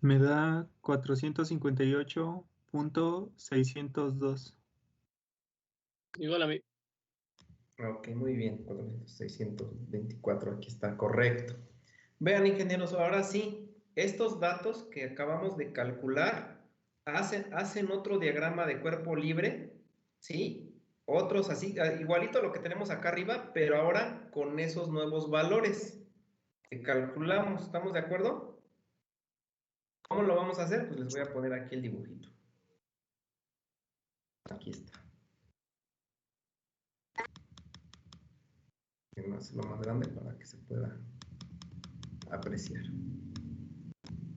Me da 458.602. Igual a mí. Ok, muy bien. 624, aquí está correcto. Vean, ingenieros, ahora sí, estos datos que acabamos de calcular hacen otro diagrama de cuerpo libre, ¿sí? Otros así, igualito a lo que tenemos acá arriba, pero ahora con esos nuevos valores que calculamos. ¿Estamos de acuerdo? ¿Cómo lo vamos a hacer? Pues les voy a poner aquí el dibujito. Aquí está. Quiero hacerlo más grande para que se pueda apreciar.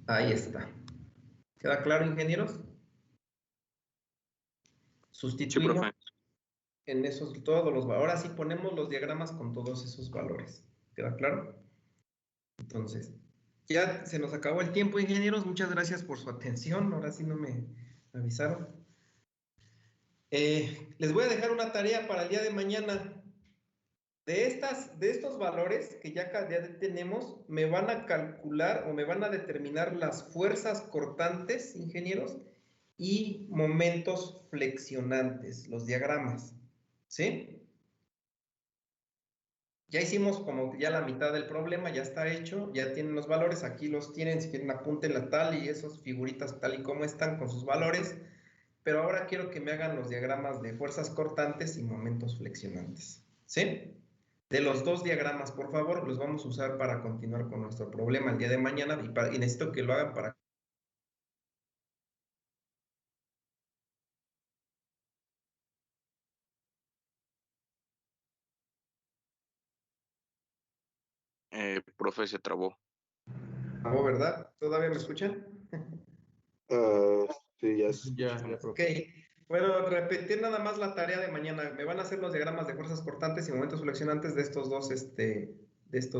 Ahí está. ¿Queda claro, ingenieros? Sí, Sustituimos profe. en esos todos los valores. Ahora sí ponemos los diagramas con todos esos valores. ¿Queda claro? Entonces, ya se nos acabó el tiempo, ingenieros. Muchas gracias por su atención. Ahora sí no me avisaron. Les voy a dejar una tarea para el día de mañana. De estos valores que ya tenemos, me van a calcular o me van a determinar las fuerzas cortantes, ingenieros, y momentos flexionantes, los diagramas. ¿Sí? Ya hicimos como ya la mitad del problema, ya está hecho, ya tienen los valores, aquí los tienen, si quieren apúntenla tal y esas figuritas tal y como están con sus valores, pero ahora quiero que me hagan los diagramas de fuerzas cortantes y momentos flexionantes. ¿Sí? De los dos diagramas, por favor, los vamos a usar para continuar con nuestro problema el día de mañana y necesito que lo hagan para... Profe, se trabó. ¿Acabó, verdad? ¿Todavía me escuchan? Sí, ya Ya, Ok, profe. bueno, repetir nada más la tarea de mañana. Me van a hacer los diagramas de fuerzas cortantes y momentos flexionantes de estos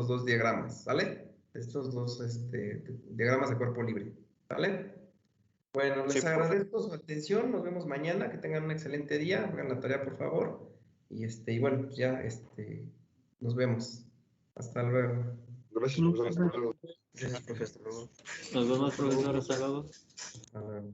dos diagramas, ¿sale? De estos dos diagramas de cuerpo libre, ¿vale? Bueno, les Sí, profe. agradezco su atención. Nos vemos mañana. Que tengan un excelente día. Hagan la tarea, por favor. Y bueno, pues ya nos vemos. Hasta luego. Gracias, profesor. Hasta luego. Gracias, profe. Hasta luego. Nos vemos, profesor. Hasta luego. Hasta luego.